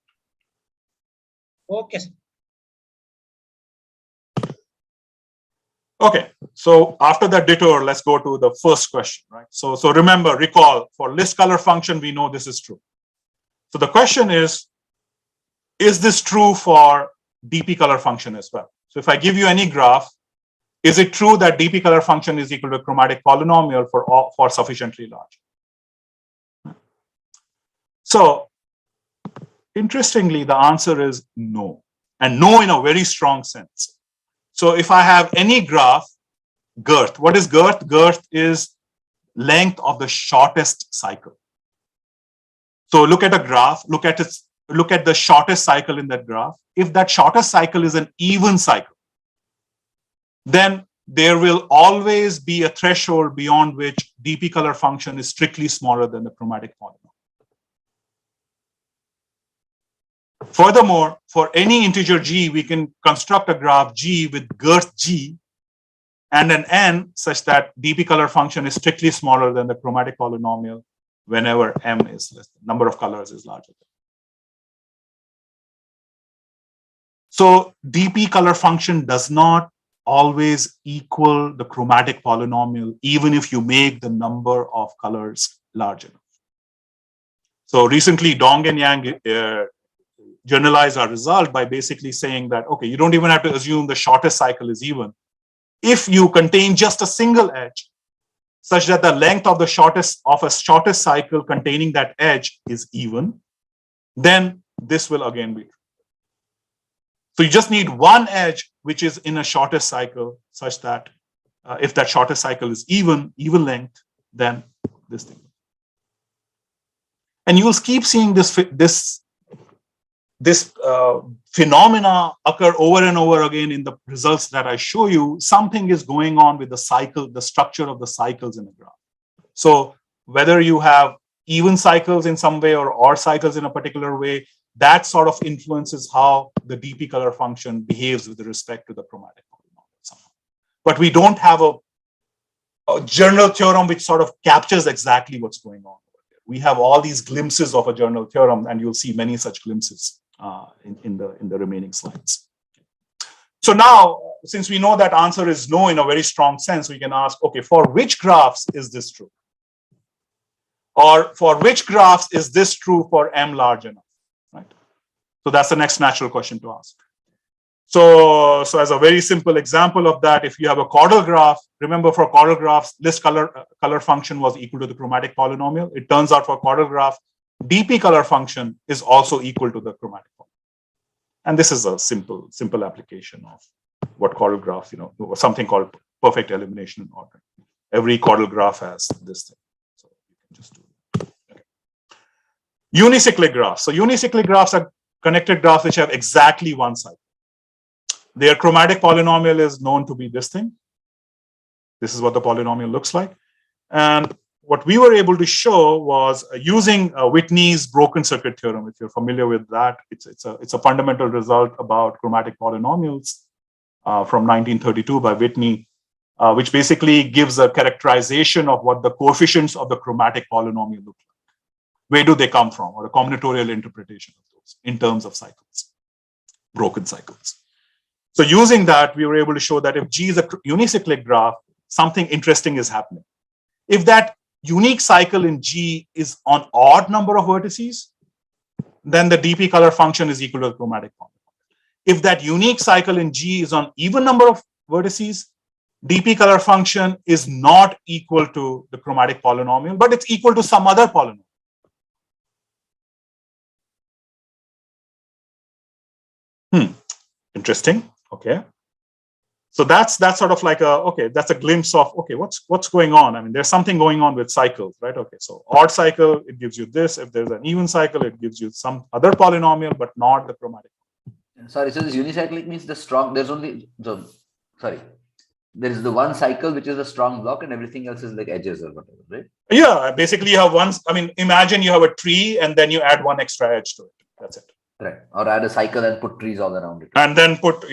Okay. Okay, so after that detour, let's go to the first question, right? So remember, recall, for list color function, we know this is true. So the question is this true for dp color function as well? So if I give you any graph, is it true that dp color function is equal to a chromatic polynomial for sufficiently large? So interestingly, the answer is no, and no in a very strong sense. So if I have any graph, girth, what is girth? Girth is length of the shortest cycle. So look at a graph, look at the shortest cycle in that graph. If that shortest cycle is an even cycle, then there will always be a threshold beyond which dp color function is strictly smaller than the chromatic polynomial. Furthermore, for any integer g, we can construct a graph g with girth g and an n such that dp color function is strictly smaller than the chromatic polynomial whenever m is less, number of colors is larger. So dp color function does not always equal the chromatic polynomial, even if you make the number of colors large enough. So recently, Dong and Yang generalized our result by basically saying that, okay, you don't even have to assume the shortest cycle is even. If you contain just a single edge, such that the length of the shortest cycle containing that edge is even, then this will again be true. So you just need one edge which is in a shortest cycle, such that if that shortest cycle is even length, then this thing. And you will keep seeing this phenomena occur over and over again in the results that I show you. Something is going on with the cycle, the structure of the cycles in a graph. So whether you have even cycles in some way or odd cycles in a particular way, that sort of influences how the dp color function behaves with respect to the chromatic polynomial somehow. But we don't have a general theorem which sort of captures exactly what's going on. We have all these glimpses of a general theorem, and you'll see many such glimpses in the remaining slides. So now, since we know that answer is no in a very strong sense, we can ask, okay, for which graphs is this true? Or for which graphs is this true for m large enough? Right? So that's the next natural question to ask. So as a very simple example of that, if you have a chordal graph, remember for chordal graphs, list color function was equal to the chromatic polynomial. It turns out for chordal graph, dp color function is also equal to the chromatic polynomial. And this is a simple application of what chordal graphs, something called perfect elimination in ordering. Every chordal graph has this thing. So you can Just do that. Okay. Unicyclic graphs. So unicyclic graphs are connected graphs which have exactly one cycle. Their chromatic polynomial is known to be this thing. This is what the polynomial looks like. And what we were able to show was using Whitney's broken circuit theorem. If you're familiar with that, it's a fundamental result about chromatic polynomials from 1932 by Whitney, which basically gives a characterization of what the coefficients of the chromatic polynomial look like. Where do they come from, or a combinatorial interpretation of those in terms of cycles, broken cycles. So using that, we were able to show that if G is a unicyclic graph, something interesting is happening. If that unique cycle in G is on odd number of vertices, then the dp color function is equal to the chromatic polynomial. If that unique cycle in G is on even number of vertices, dp color function is not equal to the chromatic polynomial, but it's equal to some other polynomial. Interesting. Okay. So that's sort of like that's a glimpse of, okay, what's going on? I mean, there's something going on with cycles, right? Okay, so odd cycle, it gives you this. If there's an even cycle, it gives you some other polynomial, but not the chromatic. Sorry, so this unicyclic means there is the one cycle which is a strong block and everything else is like edges or whatever, right? Yeah, basically you have imagine you have a tree and then you add one extra edge to it. That's it. Right. Or add a cycle and put trees all around it. And then put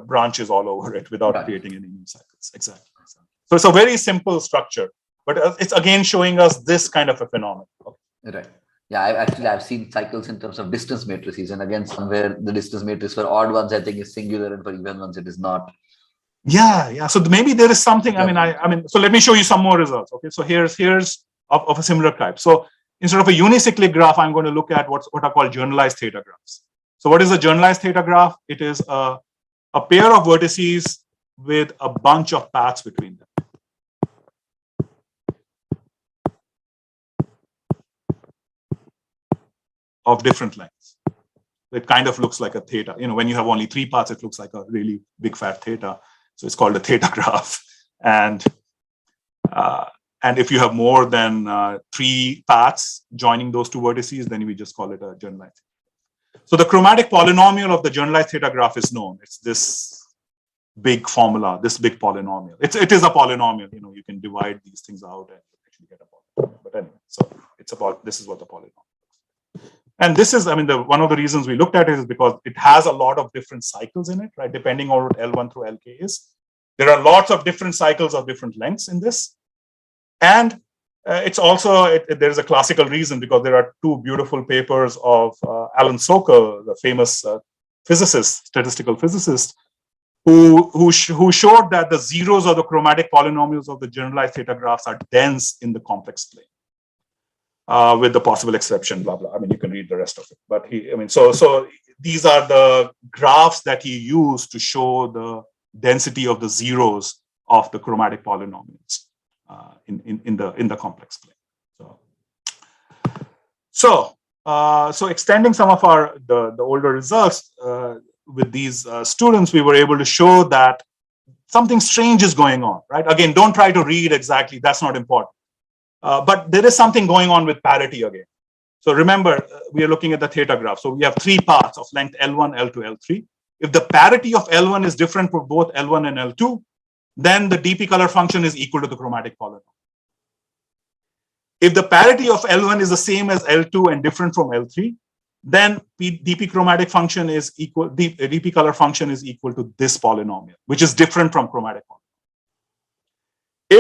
branches all over it without creating any new cycles. Exactly. So it's a very simple structure, but it's again showing us this kind of a phenomenon. Okay. Right. Yeah, I've seen cycles in terms of distance matrices, and again, somewhere the distance matrix for odd ones I think is singular, and for even ones it is not. Yeah. So maybe there is something. Yeah. So let me show you some more results. Okay. So here's of a similar type. So instead of a unicyclic graph, I'm going to look at what are called generalized theta graphs. So what is a generalized theta graph? It is a pair of vertices with a bunch of paths between them. Of different lengths. It kind of looks like a theta. When you have only 3 paths, it looks like a really big fat theta. So it's called a theta graph. And if you have more than 3 paths joining those 2 vertices, then we just call it a generalized. So the chromatic polynomial of the generalized theta graph is known. It's this big formula, this big polynomial. It is a polynomial. You can divide these things out and actually get a polynomial. But anyway, so this is what the polynomial is. And this is, one of the reasons we looked at it is because it has a lot of different cycles in it, right? Depending on what L1 through Lk is. There are lots of different cycles of different lengths in this. And it's also, there's a classical reason because there are 2 beautiful papers of Alan Sokal, the famous statistical physicist, who showed that the zeros of the chromatic polynomials of the generalized theta graphs are dense in the complex plane, with the possible exception, blah, blah. You can read the rest of it. But so these are the graphs that he used to show the density of the zeros of the chromatic polynomials. In the complex plane. So extending some of the older results with these students, we were able to show that something strange is going on, right? Again, don't try to read exactly, that's not important. But there is something going on with parity again. So remember, we are looking at the theta graph. So we have 3 paths of length L1, L2, L3. If the parity of L1 is different for both L1 and L2, then the dp color function is equal to the chromatic polynomial. If the parity of L1 is the same as L2 and different from L3, then dp chromatic function is equal, dp color function is equal to this polynomial, which is different from chromatic polynomial.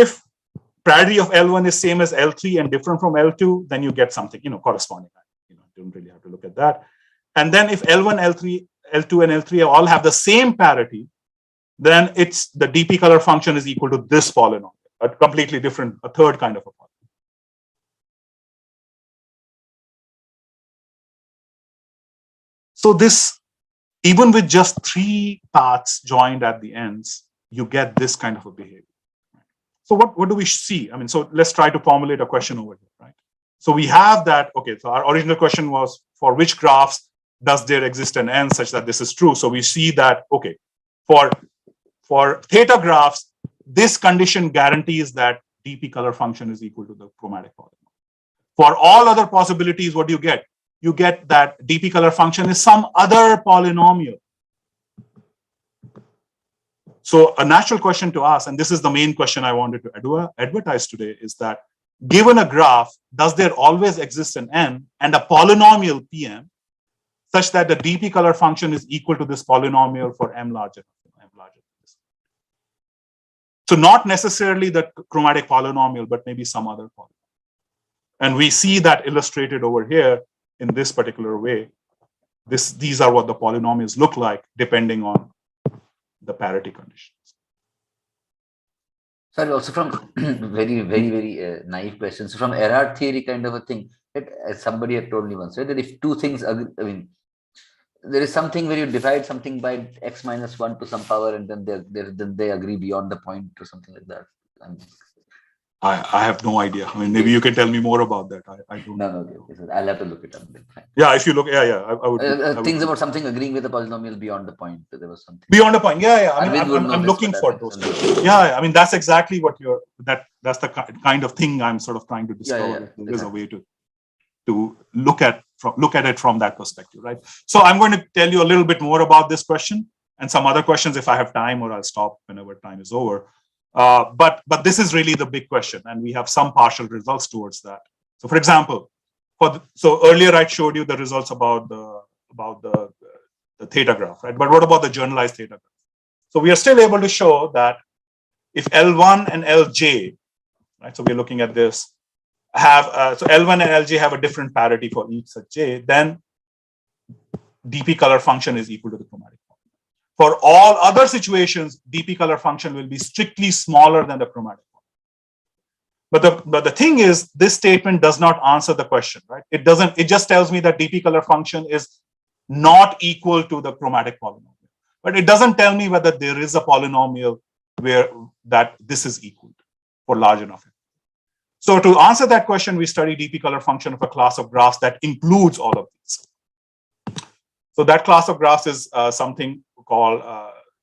If parity of L1 is same as L3 and different from L2, then you get something, corresponding. Don't really have to look at that. And then if L1, L2, and L3 all have the same parity, then it's the dp color function is equal to this polynomial, a completely different, a third kind of a polynomial. So this, even with just 3 paths joined at the ends, you get this kind of a behavior. So what do we see? So let's try to formulate a question over here, right? So we have that, okay, so our original question was, for which graphs does there exist an n such that this is true? So we see that, okay, for theta graphs, this condition guarantees that dp color function is equal to the chromatic polynomial. For all other possibilities, what do you get? You get that dp color function is some other polynomial. So a natural question to ask, and this is the main question I wanted to advertise today, is that given a graph, does there always exist an n and a polynomial Pm such that the dp color function is equal to this polynomial for m larger than this? So not necessarily the chromatic polynomial, but maybe some other polynomial. And we see that illustrated over here in this particular way. These are what the polynomials look like depending on the parity conditions. Sorry, also from very naive questions. So from Erhard theory kind of a thing, that somebody had told me once, right, that if two things agree, I mean, there is something where you divide something by x minus 1 to some power, and then they agree beyond the point or something like that. I have no idea. I mean, maybe you can tell me more about that. I don't know. No, okay. So I'll have to look it up. Yeah, if you look, I would. Things about something agreeing with the polynomial beyond the point. There was something beyond the point. Yeah. I mean, I'm looking for those. Yeah, I mean, that's exactly what that's the kind of thing I'm sort of trying to discover. There is a way to look at it from that perspective, right? So I'm going to tell you a little bit more about this question and some other questions if I have time, or I'll stop whenever time is over. But this is really the big question, and we have some partial results towards that. So, for example, so earlier I showed you the results about the theta graph, right? But what about the generalized theta graph? So we are still able to show that if L1 and Lj, right? So we're looking at this, have so L1 and Lj have a different parity for each such j, then dp color function is equal to the chromatic. For all other situations, dp color function will be strictly smaller than the chromatic one. But the thing is, this statement does not answer the question, right? It doesn't. It just tells me that dp color function is not equal to the chromatic polynomial. But it doesn't tell me whether there is a polynomial where that this is equal for large enough. So to answer that question, we study dp color function of a class of graphs that includes all of these. So that class of graphs is something called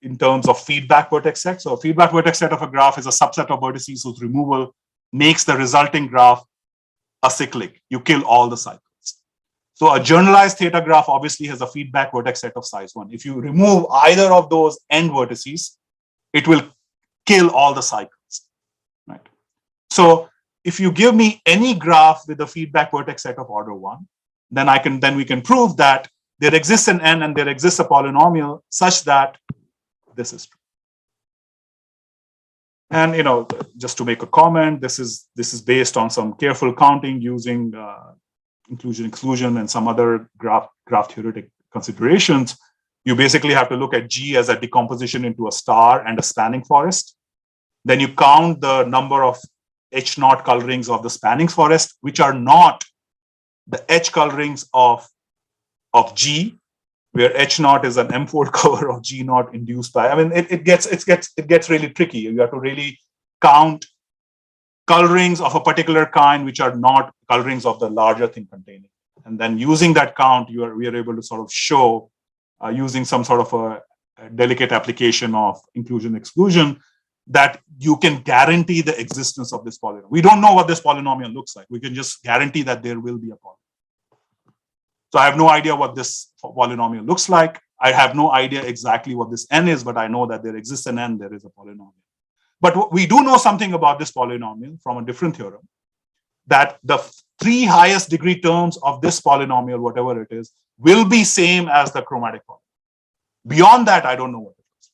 in terms of feedback vertex set. So a feedback vertex set of a graph is a subset of vertices whose removal makes the resulting graph acyclic. You kill all the cycles. So a generalized theta graph obviously has a feedback vertex set of size 1. If you remove either of those end vertices, it will kill all the cycles, right? So if you give me any graph with a feedback vertex set of order 1, then we can prove that there exists an n and there exists a polynomial such that this is true. And just to make a comment, this is based on some careful counting using inclusion, exclusion, and some other graph theoretic considerations. You basically have to look at G as a decomposition into a star and a spanning forest. Then you count the number of H0 colorings of the spanning forest, which are not the H colorings of G, where H0 is an M-fold cover of G0 induced by. I mean, it gets really tricky. You have to really count colorings of a particular kind, which are not colorings of the larger thing containing. And then using that count, we are able to sort of show, using some sort of a delicate application of inclusion exclusion, that you can guarantee the existence of this polynomial. We don't know what this polynomial looks like. We can just guarantee that there will be a polynomial. So I have no idea what this polynomial looks like. I have no idea exactly what this n is, but I know that there exists an n, there is a polynomial. But we do know something about this polynomial from a different theorem, that the 3 highest degree terms of this polynomial, whatever it is, will be same as the chromatic polynomial. Beyond that, I don't know what it is.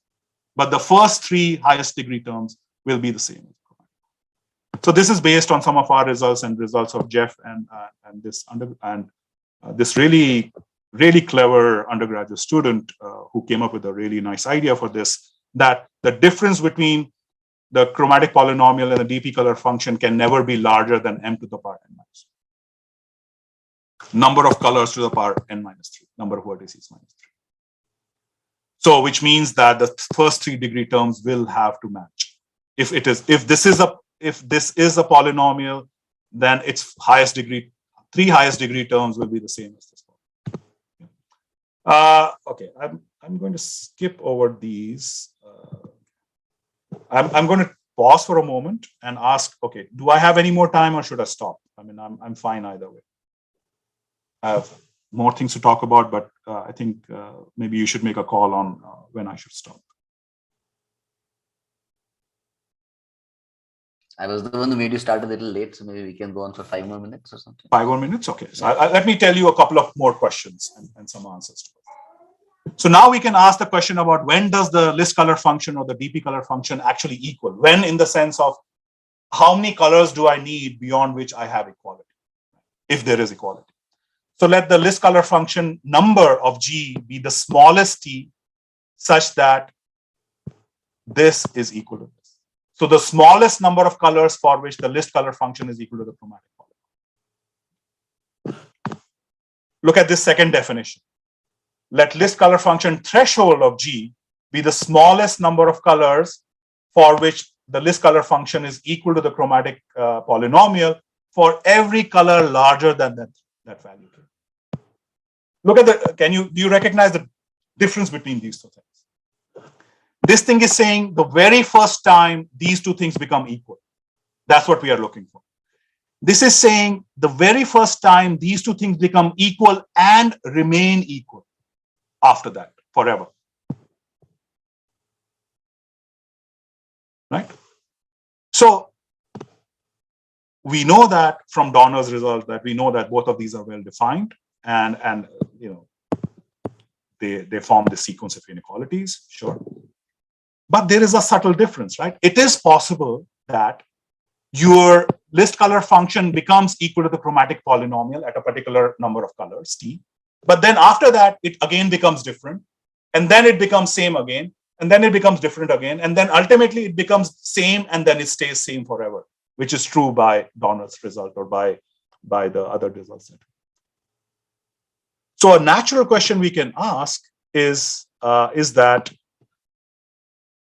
But the first 3 highest degree terms will be the same. So this is based on some of our results and results of Jeff and this really clever undergraduate student who came up with a really nice idea for this, that the difference between the chromatic polynomial and the dp color function can never be larger than m to the power n minus 3. Number of colors to the power n minus 3, number of vertices minus 3. So which means that the first 3 degree terms will have to match. If this is a polynomial, then its 3 highest degree terms will be the same as this one. Okay, I'm going to skip over these. I'm going to pause for a moment and ask, okay, do I have any more time or should I stop? I mean, I'm fine either way. I have more things to talk about, but I think maybe you should make a call on when I should stop. I was the one who made you start a little late, so maybe we can go on for 5 more minutes or something. 5 more minutes? Okay. So let me tell you a couple of more questions and some answers to it. So now we can ask the question about when does the list color function or the DP color function actually equal? When, in the sense of how many colors do I need beyond which I have equality, if there is equality. So let the list color function number of G be the smallest t such that this is equal to this. So the smallest number of colors for which the list color function is equal to the chromatic polynomial. Look at this second definition. Let list color function threshold of G be the smallest number of colors for which the list color function is equal to the chromatic polynomial for every color larger than that value. Look at the, do you recognize the difference between these two things? This thing is saying the very first time these two things become equal. That's what we are looking for. This is saying the very first time these two things become equal and remain equal after that, forever. Right? So we know that from Donner's result that we know that both of these are well defined and you know they form the sequence of inequalities, sure. But there is a subtle difference, right? It is possible that your list color function becomes equal to the chromatic polynomial at a particular number of colors, t. But then after that, it again becomes different. And then it becomes same again. And then it becomes different again. And then ultimately it becomes same and then it stays same forever, which is true by Donner's result or by the other results. So a natural question we can ask is that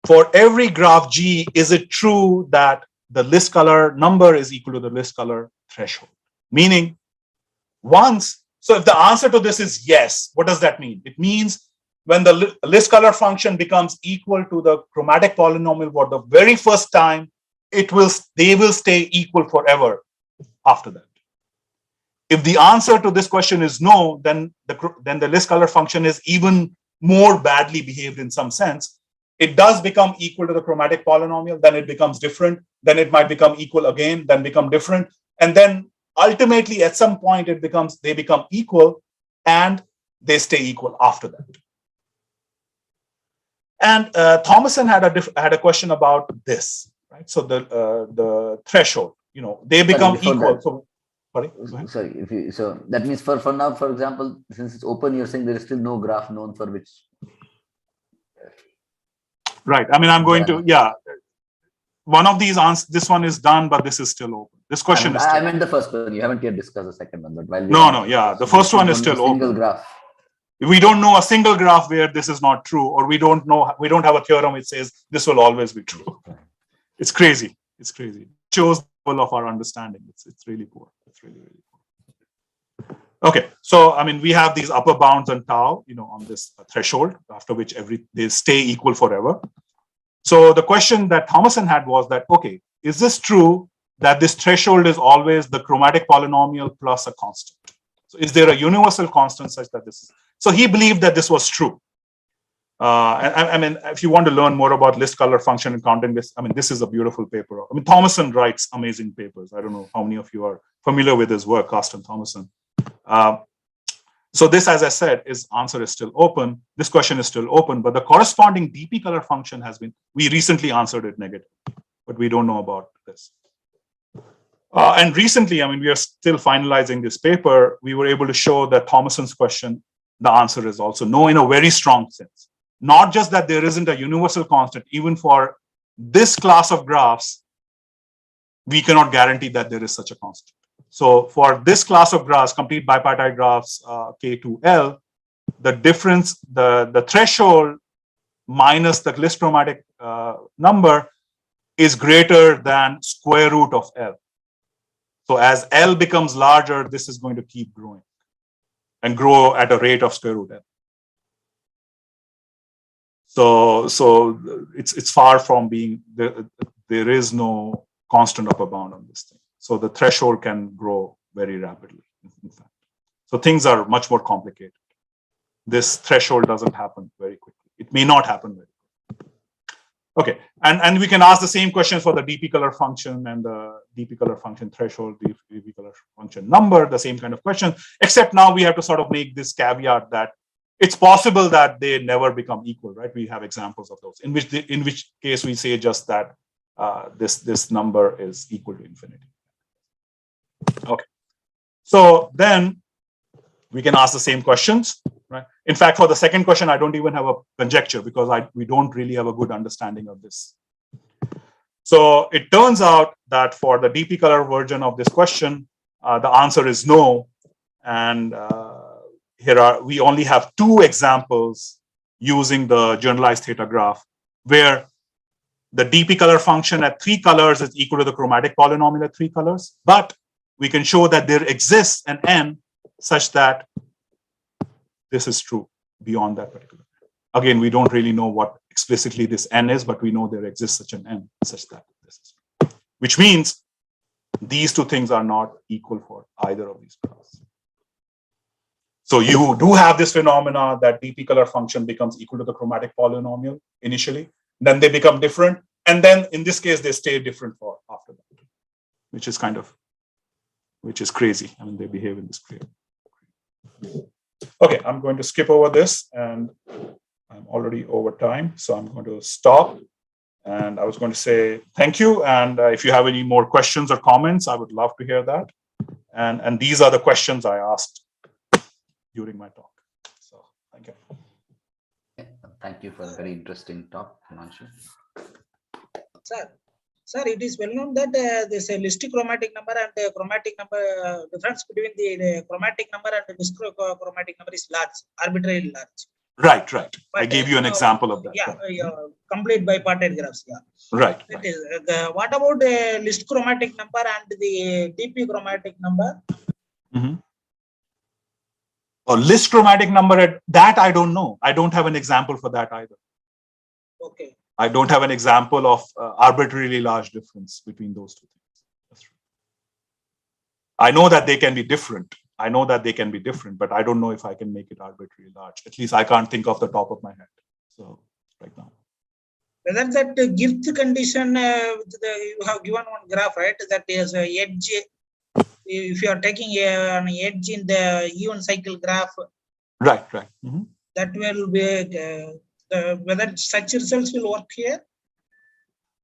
for every graph G, is it true that the list color number is equal to the list color threshold? Meaning, so if the answer to this is yes, what does that mean? It means when the list color function becomes equal to the chromatic polynomial for the very first time, they will stay equal forever after that. If the answer to this question is no, then the list color function is even more badly behaved in some sense. It does become equal to the chromatic polynomial, then it becomes different, then it might become equal again, then become different. And then ultimately at some point they become equal and they stay equal after that. And Thomason had a question about this, right? So the threshold, you know, they become equal. Sorry, so that means for now, for example, since it's open, you're saying there is still no graph known for which. Right. I mean, I'm going to, one of these answers, this one is done, but this is still open. This question is still I meant the first one. You haven't yet discussed the second one. But while the first one is still open. Single graph. We don't know a single graph where this is not true, or we don't have a theorem which says this will always be true. It's crazy. It's crazy. It shows the level of our understanding. It's really poor. It's really, really poor. Okay, so I mean, we have these upper bounds on tau, you know, on this threshold, after which they stay equal forever. So the question that Thomason had was that, okay, is this true that this threshold is always the chromatic polynomial plus a constant? So is there a universal constant such that this is? So he believed that this was true. I mean, if you want to learn more about list color function and counting this, I mean, this is a beautiful paper. I mean, Thomason writes amazing papers. I don't know how many of you are familiar with his work, Carsten Thomason. So this, as I said, answer is still open. This question is still open, but the corresponding DP color function we recently answered it negative, but we don't know about this. And recently, I mean, we are still finalizing this paper. We were able to show that Thomason's question, the answer is also no in a very strong sense. Not just that there isn't a universal constant, even for this class of graphs, we cannot guarantee that there is such a constant. So for this class of graphs, complete bipartite graphs, K2L, the difference, the threshold minus the list chromatic number is greater than square root of L. So as L becomes larger, this is going to keep growing and grow at a rate of square root L. So it's far from being there is no constant upper bound on this thing. So the threshold can grow very rapidly, in fact. So things are much more complicated. This threshold doesn't happen very quickly. It may not happen very quickly. Okay, and we can ask the same questions for the dp color function and the dp color function threshold, dp color function number, the same kind of question, except now we have to sort of make this caveat that it's possible that they never become equal, right? We have examples of those, in which case we say just that this number is equal to infinity. Okay, so then we can ask the same questions, right? In fact, for the second question, I don't even have a conjecture because we don't really have a good understanding of this. So it turns out that for the dp color version of this question, the answer is no. And we only have two examples using the generalized theta graph where the dp color function at 3 colors is equal to the chromatic polynomial at 3 colors, but we can show that there exists an n such that this is true beyond that particular. Again, we don't really know what explicitly this n is, but we know there exists such an n such that this is true. Which means these two things are not equal for either of these graphs. So you do have this phenomena that dp color function becomes equal to the chromatic polynomial initially, then they become different, and then in this case they stay different for after that, which is crazy. I mean, they behave in this clear. Okay, I'm going to skip over this, and I'm already over time, so I'm going to stop. And I was going to say thank you, and if you have any more questions or comments, I would love to hear that. And these are the questions I asked during my talk. So thank you. Thank you for a very interesting talk, Hemanshu. Sir, it is well known that there's a list chromatic number and chromatic number difference between the chromatic number and the list chromatic number is large, arbitrarily large. Right. But, I gave you an example of that. Yeah, complete bipartite graphs. Yeah. Right. What about the list chromatic number and the dp chromatic number? Mm-hmm. Or list chromatic number, that I don't know. I don't have an example for that either. Okay. I don't have an example of arbitrarily large difference between those two things. That's true. I know that they can be different. But I don't know if I can make it arbitrarily large. At least I can't think off the top of my head. So right now. Whether that Girth condition, you have given one graph, right? That is a edge. If you are taking an edge in the even cycle graph. Right. Mm-hmm. That will be whether such results will work here.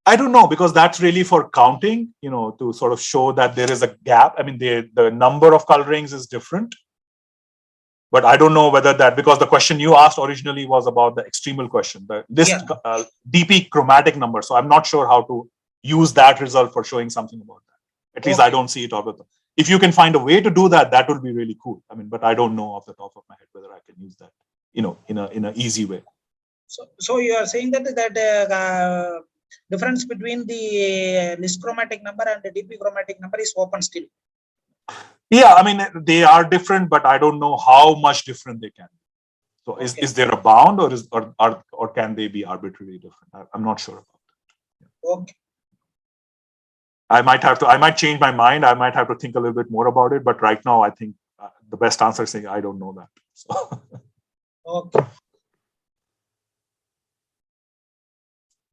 I don't know, because that's really for counting, to sort of show that there is a gap. I mean, the number of colorings is different, but I don't know whether that, because the question you asked originally was about the extremal question, the list dp chromatic number. So I'm not sure how to use that result for showing something about that. At least I don't see it out of the. If you can find a way to do that, that would be really cool. I mean, but I don't know off the top of my head whether I can use that, in an easy way. So you are saying that difference between the list chromatic number and the dp chromatic number is open still. Yeah, I mean, they are different, but I don't know how much different they can be. So is there a bound, or can they be arbitrarily different? I'm not sure about that. Okay. I might change my mind. I might have to think a little bit more about it. But right now, I think the best answer is saying I don't know that. So. Okay.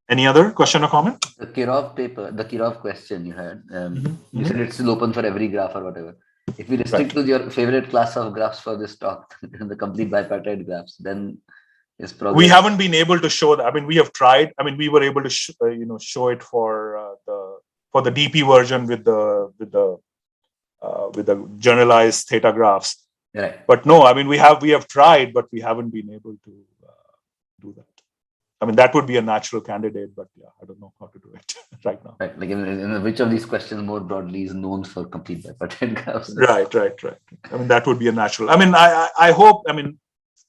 Any other question or comment? The Kirov question you had, you said it's still open for every graph or whatever. If we restrict to your favorite class of graphs for this talk, the complete bipartite graphs, then is progress. We haven't been able to show that. I mean, we have tried. I mean, we were able to show it for the DP version with the generalized theta graphs. Right. But no, I mean, we have tried, but we haven't been able to do that. I mean, that would be a natural candidate, but yeah, I don't know how to do it right now. Right. Like in which of these questions more broadly is known for complete bipartite graphs? Right. I mean, that would be a natural. I mean, I hope, I mean,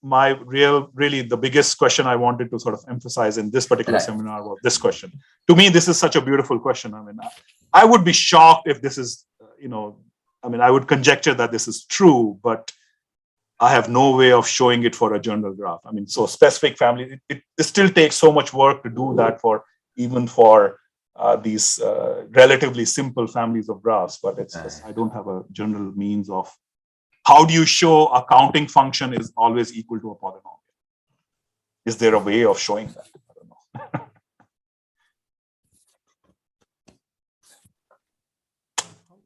my really the biggest question I wanted to sort of emphasize in this particular seminar was this question. To me, this is such a beautiful question. I mean, I would be shocked if this is, I mean, I would conjecture that this is true, but I have no way of showing it for a general graph. I mean, so specific family, it still takes so much work to do that even for these relatively simple families of graphs, but it's just, I don't have a general means of how do you show a counting function is always equal to a polynomial? Is there a way of showing that? I don't know.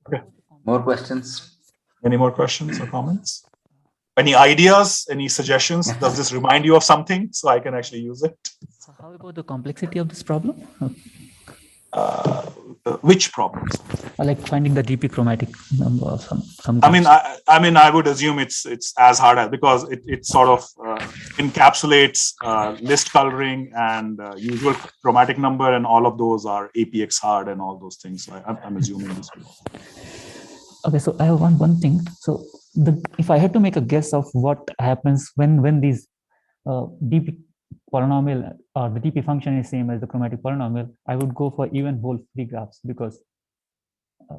Okay. More questions? Any more questions or comments? Any ideas? Any suggestions? Does this remind you of something so I can actually use it? So how about the complexity of this problem? Which problems? Like finding the DP chromatic number or some. I mean, I would assume it's as hard as, because it sort of encapsulates list coloring and usual chromatic number, and all of those are APX hard and all those things. So I'm assuming this will. Okay, so I have one thing. So if I had to make a guess of what happens when these DP polynomial or the DP function is same as the chromatic polynomial, I would go for even whole free graphs, because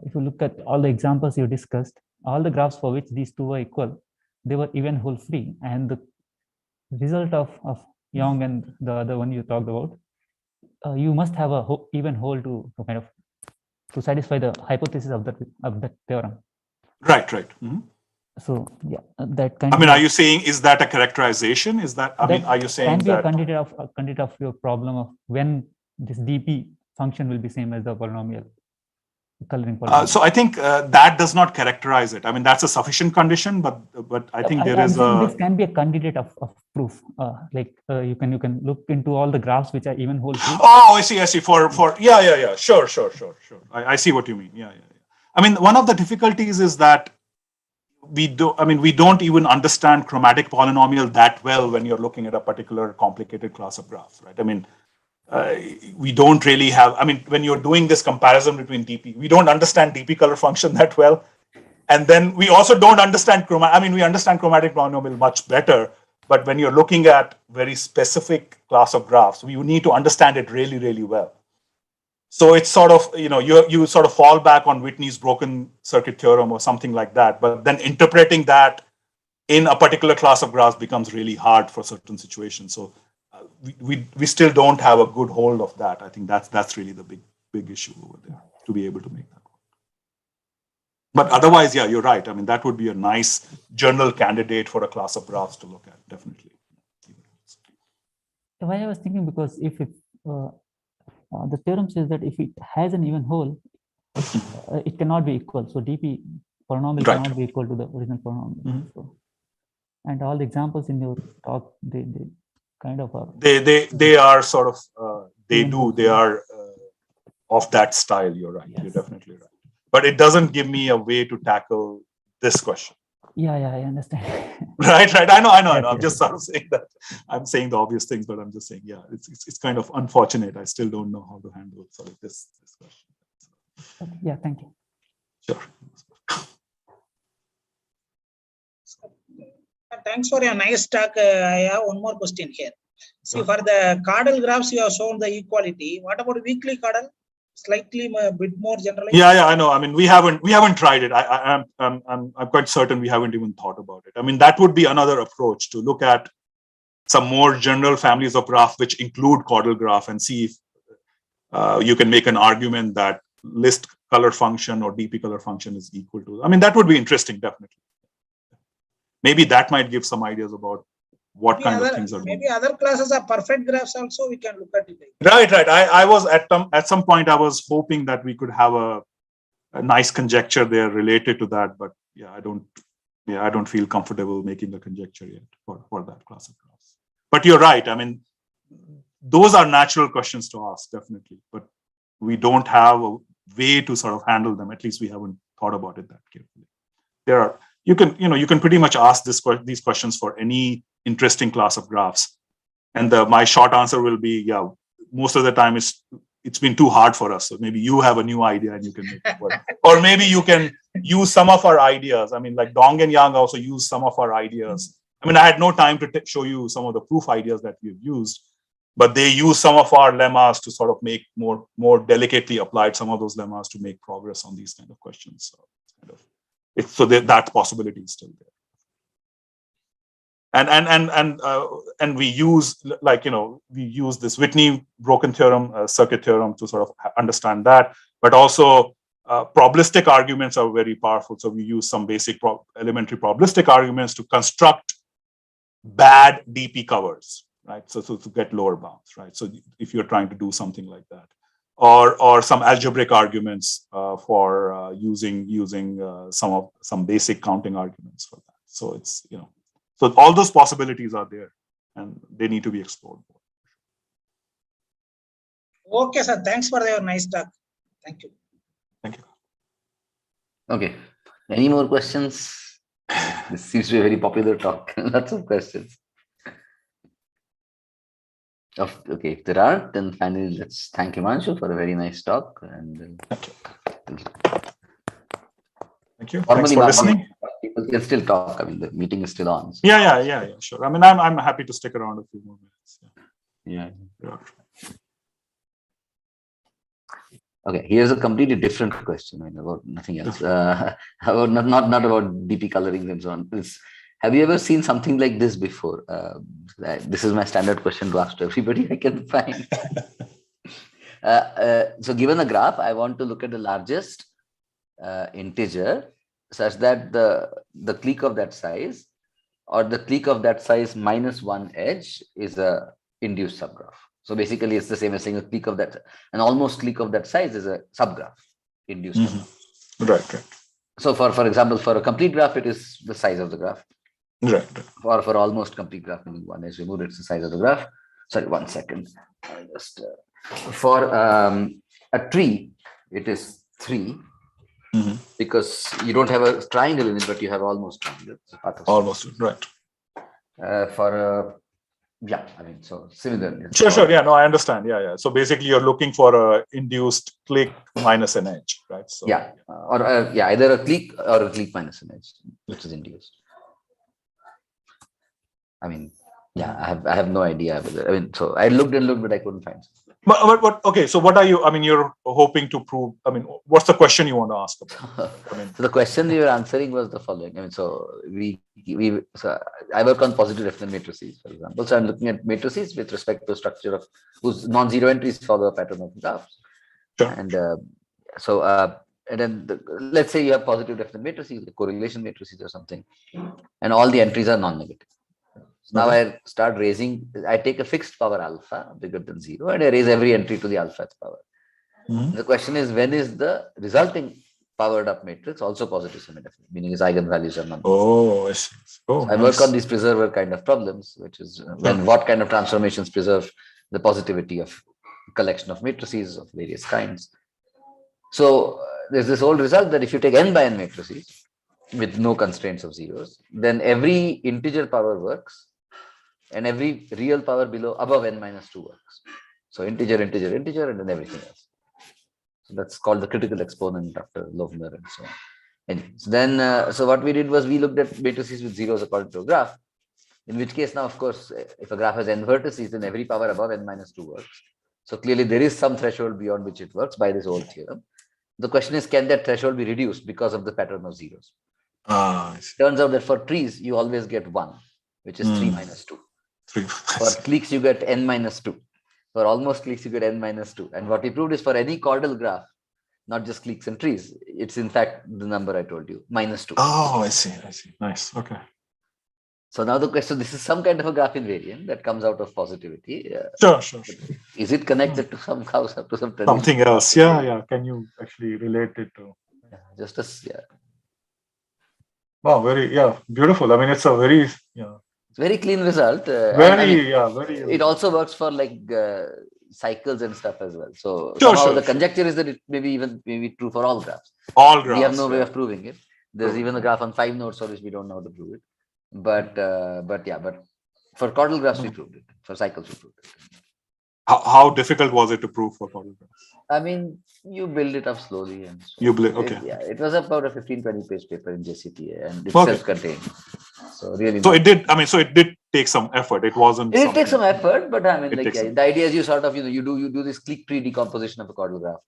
if you look at all the examples you discussed, all the graphs for which these two were equal, they were even whole free, and the result of Young and the other one you talked about, you must have a even whole to kind of to satisfy the hypothesis of that theorem. Right. Mm-hmm. So yeah, that kind. I mean, are you saying, is that a characterization? Is that, I mean, are you saying can be that a candidate of your problem of when this DP function will be same as the polynomial coloring polynomial? So I think that does not characterize it. I mean, that's a sufficient condition, but I think this can be a candidate of proof. You can look into all the graphs which are even whole free. Oh, I see. For yeah. Sure. I see what you mean. Yeah. I mean, one of the difficulties is that we don't even understand chromatic polynomial that well when you're looking at a particular complicated class of graphs, right? I mean, we don't really have, I mean, when you're doing this comparison between DP, we don't understand DP color function that well. And then we also don't understand we understand chromatic polynomial much better, but when you're looking at very specific class of graphs, you need to understand it really, really well. So it's sort of, you sort of fall back on Whitney's broken circuit theorem or something like that, but then interpreting that in a particular class of graphs becomes really hard for certain situations. So we still don't have a good hold of that. I think that's really the big issue over there, to be able to make that work. But otherwise, yeah, you're right. I mean, that would be a nice journal candidate for a class of graphs to look at, definitely. Why I was thinking, because if the theorem says that if it has an even whole, it cannot be equal. So DP polynomial cannot be equal to the original polynomial. Mm-hmm. So, and all the examples in your talk, they kind of are. They are sort of they are of that style. You're right. Yes. You're definitely right. But it doesn't give me a way to tackle this question. Yeah, I understand. Right. I know. I'm just sort of saying that. I'm saying the obvious things, but I'm just saying, yeah, it's kind of unfortunate. I still don't know how to handle sort of this question. Okay, yeah, thank you. Sure. Thanks for your nice talk. I have one more question here. See, for the cardinal graphs, you have shown the equality. What about weakly cardinal? Slightly a bit more generalized. Yeah, I know. I mean, we haven't tried it. I'm quite certain we haven't even thought about it. I mean, that would be another approach, to look at some more general families of graph which include caudal graph, and see if you can make an argument that list color function or DP color function is equal to. I mean, that would be interesting, definitely. Maybe that might give some ideas about what maybe kind of things are going. Maybe other classes are perfect graphs also, we can look at it. Right. I was at some point I was hoping that we could have a nice conjecture there related to that, but yeah, I don't feel comfortable making a conjecture yet for that class of graphs. But you're right. I mean, those are natural questions to ask, definitely, but we don't have a way to sort of handle them. At least we haven't thought about it that carefully. You can pretty much ask these questions for any interesting class of graphs, and my short answer will be, yeah, most of the time it's been too hard for us. So maybe you have a new idea and you can make it work, or maybe you can use some of our ideas. I mean, like Dong and Yang also use some of our ideas. I mean, I had no time to show you some of the proof ideas that we've used, but they use some of our lemmas to sort of make more delicately applied some of those lemmas to make progress on these kind of questions. So that possibility is still there. And we use, like, we use this Whitney broken theorem, circuit theorem, to sort of understand that. But also probabilistic arguments are very powerful. So we use some basic elementary probabilistic arguments to construct bad DP covers, right? So to get lower bounds, right? So if you're trying to do something like that, or some algebraic arguments for using some basic counting arguments for that. So it's, so all those possibilities are there, and they need to be explored. Okay, sir. Thanks for your nice talk. Thank you. Thank you. Okay. Any more questions? This seems to be a very popular talk. Lots of questions. Okay, if there aren't, then finally let's thank Hemanshu for a very nice talk. And thank you. Thanks for listening. People can still talk. I mean, the meeting is still on. So. Yeah, sure. I mean, I'm happy to stick around a few more minutes. Yeah. Okay, here's a completely different question, about nothing else. About not about DP colorings and so on. Have you ever seen something like this before? This is my standard question to ask to everybody I can find. So given a graph, I want to look at the largest integer such that the clique of that size, or the clique of that size minus one edge, is a induced subgraph. So basically, it's the same as saying a clique of that, an almost clique of that size is a subgraph, induced subgraph. Right. So for example, for a complete graph, it is the size of the graph. Right. For almost complete graph, meaning one edge removed, it's the size of the graph. Sorry, 1 second. I'll just for a tree, it is 3. Because you don't have a triangle in it, but you have almost triangle. Almost, right. So similar. Sure. Yeah, no, I understand. Yeah. So basically, you're looking for a induced clique minus an edge, right? So either a clique or a clique minus an edge, which is induced. I mean, I have no idea. So I looked, but I couldn't find something. But okay, so what are you? I mean, you're hoping to prove. I mean, what's the question you want to ask about? So the question we were answering was the following. I mean, so I work on positive definite matrices, for example. So I'm looking at matrices with respect to a structure of whose non-zero entries follow a pattern of graphs. Sure. And then let's say you have positive definite matrices, the correlation matrices or something, and all the entries are non-negative. So now I start raising, I take a fixed power alpha bigger than 0, and I raise every entry to the alphath power. The question is, when is the resulting powered up matrix also positive semi-definite, meaning its eigenvalues are non-negative? Oh, I see. So I work on these preserver kind of problems, which is when what kind of transformations preserve the positivity of collection of matrices of various kinds. So there's this old result that if you take n by n matrices with no constraints of zeros, then every integer power works, and every real power above n minus 2 works. So integer, and then everything else. So that's called the critical exponent after Loeffler and so on. Anyway, so then, so what we did was we looked at matrices with zeros according to a graph. In which case, now of course, if a graph has n vertices, then every power above n minus 2 works. So clearly, there is some threshold beyond which it works by this old theorem. The question is, can that threshold be reduced because of the pattern of zeros? Turns out that for trees, you always get 1, which is 3 minus 2. For cliques, you get n minus 2. For almost cliques, you get n minus 2. And what we proved is for any chordal graph, not just cliques and trees, it's in fact the number I told you, minus 2. Oh, I see. Nice. Okay. So now the question, this is some kind of a graph invariant that comes out of positivity. Sure. Is it connected to somehow to some tradition? Something else? Yeah. Can you actually relate it to? Wow, very beautiful. I mean, it's a very it's very clean result. Very. It also works for like cycles and stuff as well. So the conjecture is that it may be true for all graphs. All graphs. We have no way of proving it. There's even a graph on 5 nodes for which we don't know how to prove it. But for chordal graphs we proved it. For cycles we proved it. How difficult was it to prove for chordal graphs? I mean, you build it up slowly, and so it was about a 15-20 page paper in JCPA, and it's self-contained. So really, so it did. I mean, so it did take some effort. It wasn't. It takes some effort, but I mean, the idea is you sort of you do this clique tree decomposition of a chordal graph,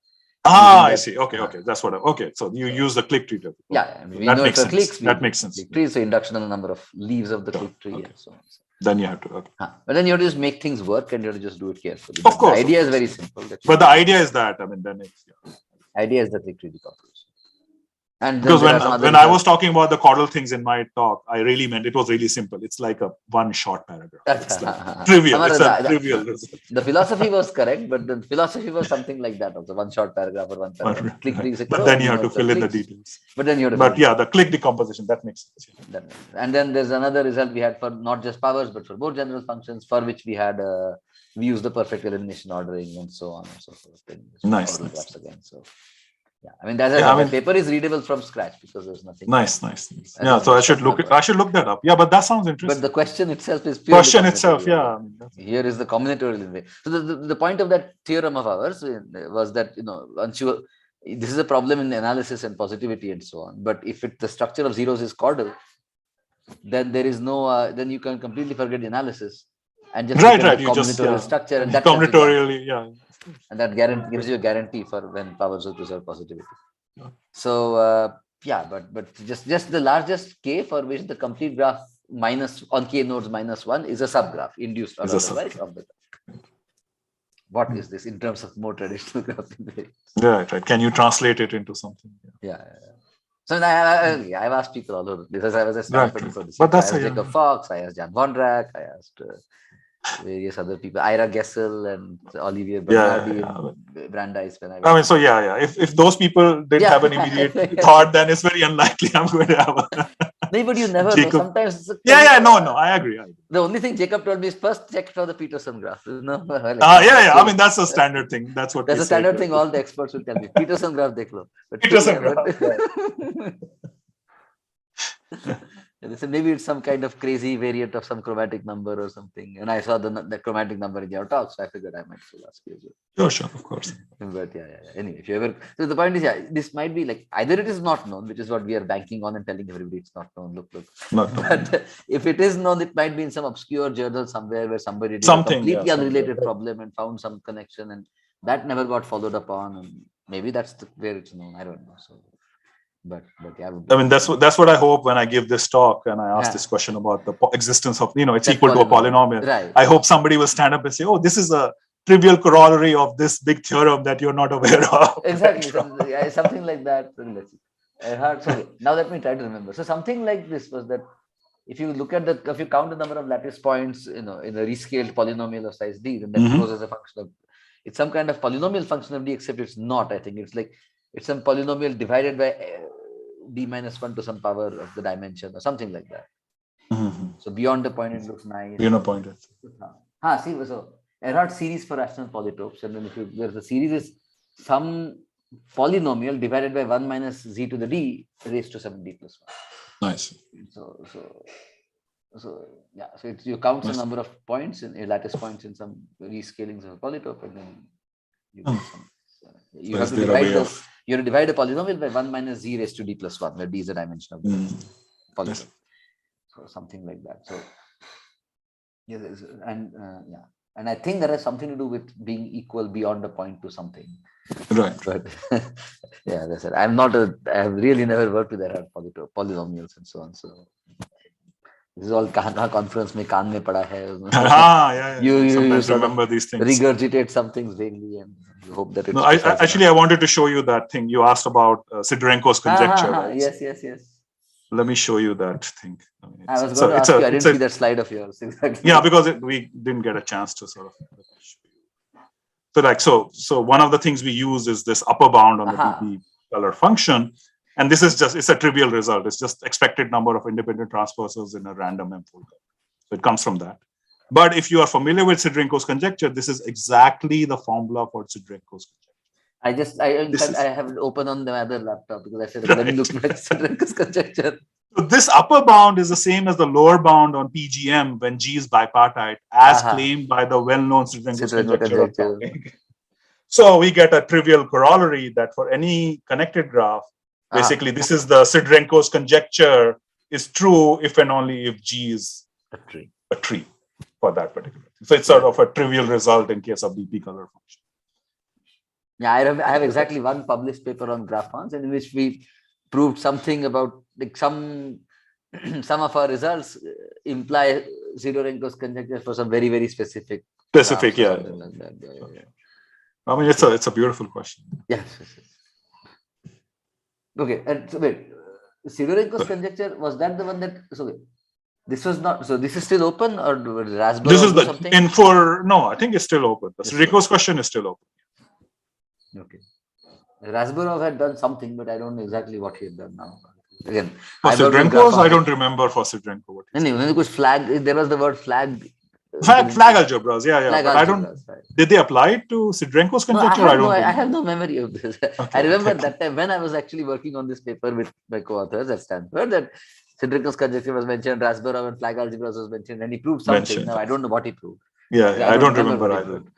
Ah, I that- see. Okay, okay. That's what okay. So you use the click tree. Yeah, I mean, we That know makes it's a sense. click tree. That makes sense. Click tree is the inductional number of leaves of the Sure. click tree Okay. and so on. Then you have to, okay. But then you have to just make things work and you have to just do it carefully. Of course. The idea is very simple. But the idea is that, I mean, then it's, yeah. Idea is the click tree decomposition. And then Because there are some other when I results. was talking about the caudal things in my talk, I really meant it was really simple. It's like a one short paragraph. It's like trivial. It's a trivial result. The philosophy was correct, but the philosophy was something like that also. One short paragraph or one paragraph. Click tree is a But then you have to fill in the details. But then you have to But yeah, the click decomposition, that makes sense. Yeah. And then there's another result we had for not just powers, but for more general functions, for which we had we used the perfect elimination ordering and so on and so forth. Nice. Again. So yeah, I mean, the paper is readable from scratch because there's nothing. Nice. Yeah, so I should look that up. Yeah, but that sounds interesting. But the question itself is purely question itself, yeah. Here is the combinatorial way. So the point of that theorem of ours was that, once you, this is a problem in analysis and positivity and so on. But if the structure of zeros is caudal, then there is no, then you can completely forget the analysis and just right. The You combinatorial just structure and that combinatorially, yeah. And that gives you a guarantee for when powers will preserve positivity. Yeah. So yeah, but just the largest K for which the complete graph minus on K nodes -1 is a subgraph induced or otherwise of the graph. What is this in terms of more traditional graphing? Yeah, right. Can you translate it into something? Yeah. So I've asked people all over because I was a starter for this. But that's I asked Jacob Fox, I asked Jan Vondrack, I asked various other people, Ira Gessel and Olivier Bernardi, Brandeis. I mean, so yeah. If those people didn't have an immediate thought, then it's very unlikely I'm going to have a. No, but you never know. Sometimes it's no, I agree. The only thing Jacob told me is first check for the Peterson graph. I mean, that's a standard thing. That's what. That's a standard thing. All the experts will tell me. Peterson graph, dekh lo. Peterson graph. They said maybe it's some kind of crazy variant of some chromatic number or something. And I saw the chromatic number in your talk, so I figured I might still ask you as well. Sure, of course. But yeah. Anyway, if you ever, so the point is, this might be like either it is not known, which is what we are banking on and telling everybody it's not known. Look. Not known. But if it is known, it might be in some obscure journal somewhere where somebody did a completely unrelated problem and found some connection, and that never got followed upon. And maybe that's where it's known. I don't know. So. But yeah, I mean, that's what I hope when I give this talk and I ask this question about the existence of, it's equal to a polynomial. Right. I hope somebody will stand up and say, oh, this is a trivial corollary of this big theorem that you're not aware of. Exactly. Something like that. Sorry. Now let me try to remember. So something like this was that if you look at if you count the number of lattice points, in a rescaled polynomial of size d, then that goes as a function of, it's some kind of polynomial function of d, except it's not. I think it's some polynomial divided by d -1 to some power of the dimension or something like that. So beyond the point, it looks nice. Beyond the point. See, so Erhard series for rational polytopes, and then there's the series is some polynomial divided by 1 minus z to the d raised to 7d plus 1. Nice. So you count the number of points in lattice points in some rescalings of a polytope, and then you get some. You have to divide a polynomial by 1 minus z raised to d plus 1, where d is the dimension of the polytope. So something like that. So and I think that has something to do with being equal beyond a point to something. Right. But yeah, as I said, I have really never worked with that polynomials and so on. So this is all conference mein kaan mein pada hai. You sometimes remember these things. Regurgitate some things vaguely and you hope that it's I wanted to show you that thing you asked about Seudorinkus Conjecture. Right? Yes. Let me show you that thing. I was going to ask you, I didn't see that slide of yours. Exactly. Yeah, because we didn't get a chance to sort of show you. So one of the things we use is this upper bound on the dp color function. And this is it's a trivial result. It's just expected number of independent transversals in a random M-fold. So it comes from that. But if you are familiar with Seudorinkus conjecture, this is exactly the formula for Seudorinkus conjecture. I have it open on the other laptop because I said, let me look at Seudorinkus conjecture. So this upper bound is the same as the lower bound on PGM when G is bipartite, as claimed by the well-known Seudorinkus conjecture. So we get a trivial corollary that for any connected graph, basically this is the Seudorinkus conjecture is true if and only if G is a tree for that particular thing. So it's sort of a trivial result in case of dp color function. Yeah, I have exactly one published paper on graphons in which we proved something about like some of our results imply Pseudorinkus conjecture for some very, very specific Specific, graphs or yeah. something like that. Yeah. I mean, it's a beautiful question. Yes. Okay, and so wait, Pseudorinkus conjecture, was that the one that, so wait, this was not, so this is still open, or Raspberry This is the something? no, I think it's still open. The Pseudorinkus question is still open. Okay. Rasburov had done something, but I don't know exactly what he had done now. Again, For I worked with Cydrenko's, I graphons. don't remember for Cydrenko what he said. Flag, there was the word flag. Flag algebras, yeah. Flag But algebras, right. did they apply it to Cydrenko's conjecture? I have no memory of this. Okay, I remember that time when I was actually working on this paper with my co-authors at Stanford, that Cydrenko's conjecture was mentioned, Rasburov and flag algebras was mentioned, and he proved something. Now I don't know what he proved. Yeah, I don't remember what he either. proved.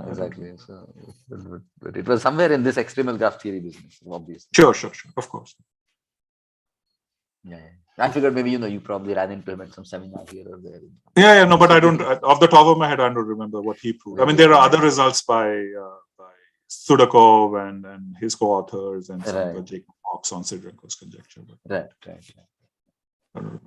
Exactly. So, but it was somewhere in this extremal graph theory business, obviously. Sure, of course. Yeah. I figured maybe you probably ran into him at some seminar here or there. Yeah, no, but I don't. Off the top of my head, I don't remember what he proved. I mean, there are other results by Sudakov and his co-authors and some by Jacob Fox on Cydrenko's conjecture. Right. I don't remember.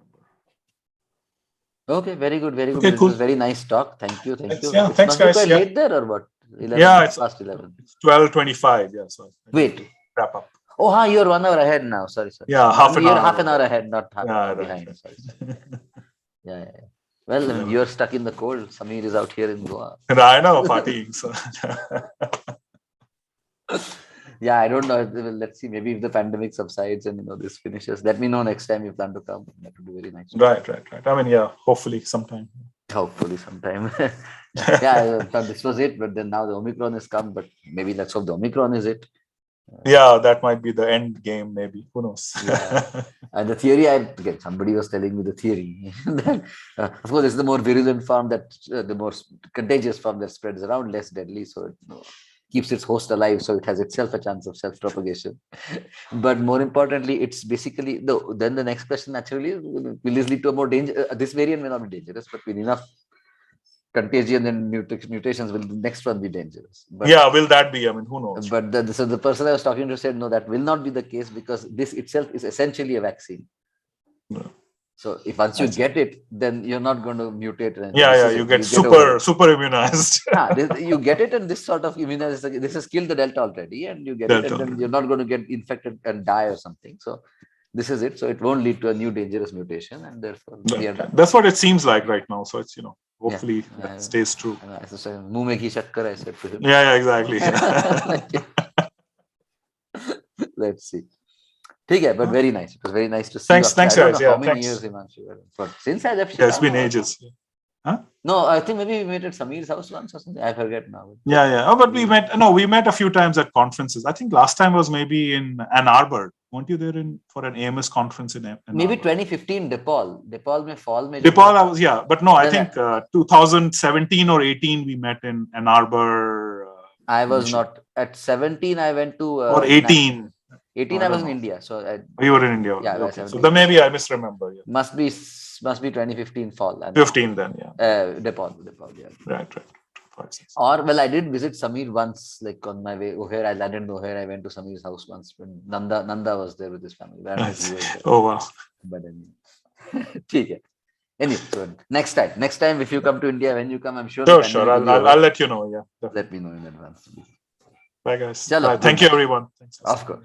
Okay, very good. Okay, This cool. was very nice talk. Thank you. Yeah, thanks, guys. Quite late there or what? 11, yeah, it's past 11. It's 12:25. Yeah, so wait. Wrap up. Oh, you're 1 hour ahead now. Sorry. Yeah, half an hour. You're half an hour ahead, not half an hour right, behind. Right. Sorry. Yeah. Well, you're stuck in the cold. Samir is out here in Goa. I know, partying. So. Yeah, I don't know. Let's see. Maybe if the pandemic subsides and this finishes, let me know next time you plan to come. That would be very nice. Right. I mean, yeah, hopefully sometime. Hopefully sometime. Yeah, I thought this was it, but then now the Omicron has come. But maybe let's hope the Omicron is it. Yeah, that might be the end game. Maybe, who knows? Yeah. And the theory, again, somebody was telling me the theory. That, of course, it's the more virulent form that the more contagious form that spreads around, less deadly. So it keeps its host alive, so it has itself a chance of self-propagation. But more importantly, it's basically then the next question naturally is, will this lead to a more danger? This variant may not be dangerous, but with enough contagion and mutations, will the next one be dangerous? But, yeah, will that be? I mean, who knows? But so the person I was talking to said, no, that will not be the case because this itself is essentially a vaccine. No. So if once you get it, then you're not going to mutate. Yeah, you get super immunized. You get it, and this sort of immunization, this has killed the delta already, and you get it, and then you're not going to get infected and die or something. So this is it. So it won't lead to a new dangerous mutation, and therefore we are done. That's what it seems like right now. So it's hopefully that stays true. Muh mein ki shakkar, I said to him. Yeah, exactly. Let's see. But very nice. It was very nice to see. Thanks, guys. How many years, Hemanshu? But since I left, it's been ages. Huh? No, I think maybe we met at Samir's house once or something. I forget now. Yeah. Oh, but we met a few times at conferences. I think last time was maybe in Ann Arbor. Weren't you there for an AMS conference in Ann Arbor? Maybe 2015, DePaul mein fall. DePaul, I was, but no, I think 2017 or 18 we met in Ann Arbor. I was not. At 17, I went to. Or 18. 18, I was in India. So you were in India. Yeah, okay. So then maybe I misremember. Yeah. Must be 2015 fall. 15 then, yeah. DePaul, yeah. Right. Or I did visit Samir once, like on my way O'Hare. I landed in O'Hare. I went to Samir's house once when Nanda was there with his family. Oh wow! But anyway, anyway, so next time if you come to India, when you come, I'm sure. Sure. I'll let you know. Yeah. Let me know in advance. Bye, guys. Chalo, thank you, everyone. Thanks. Of course.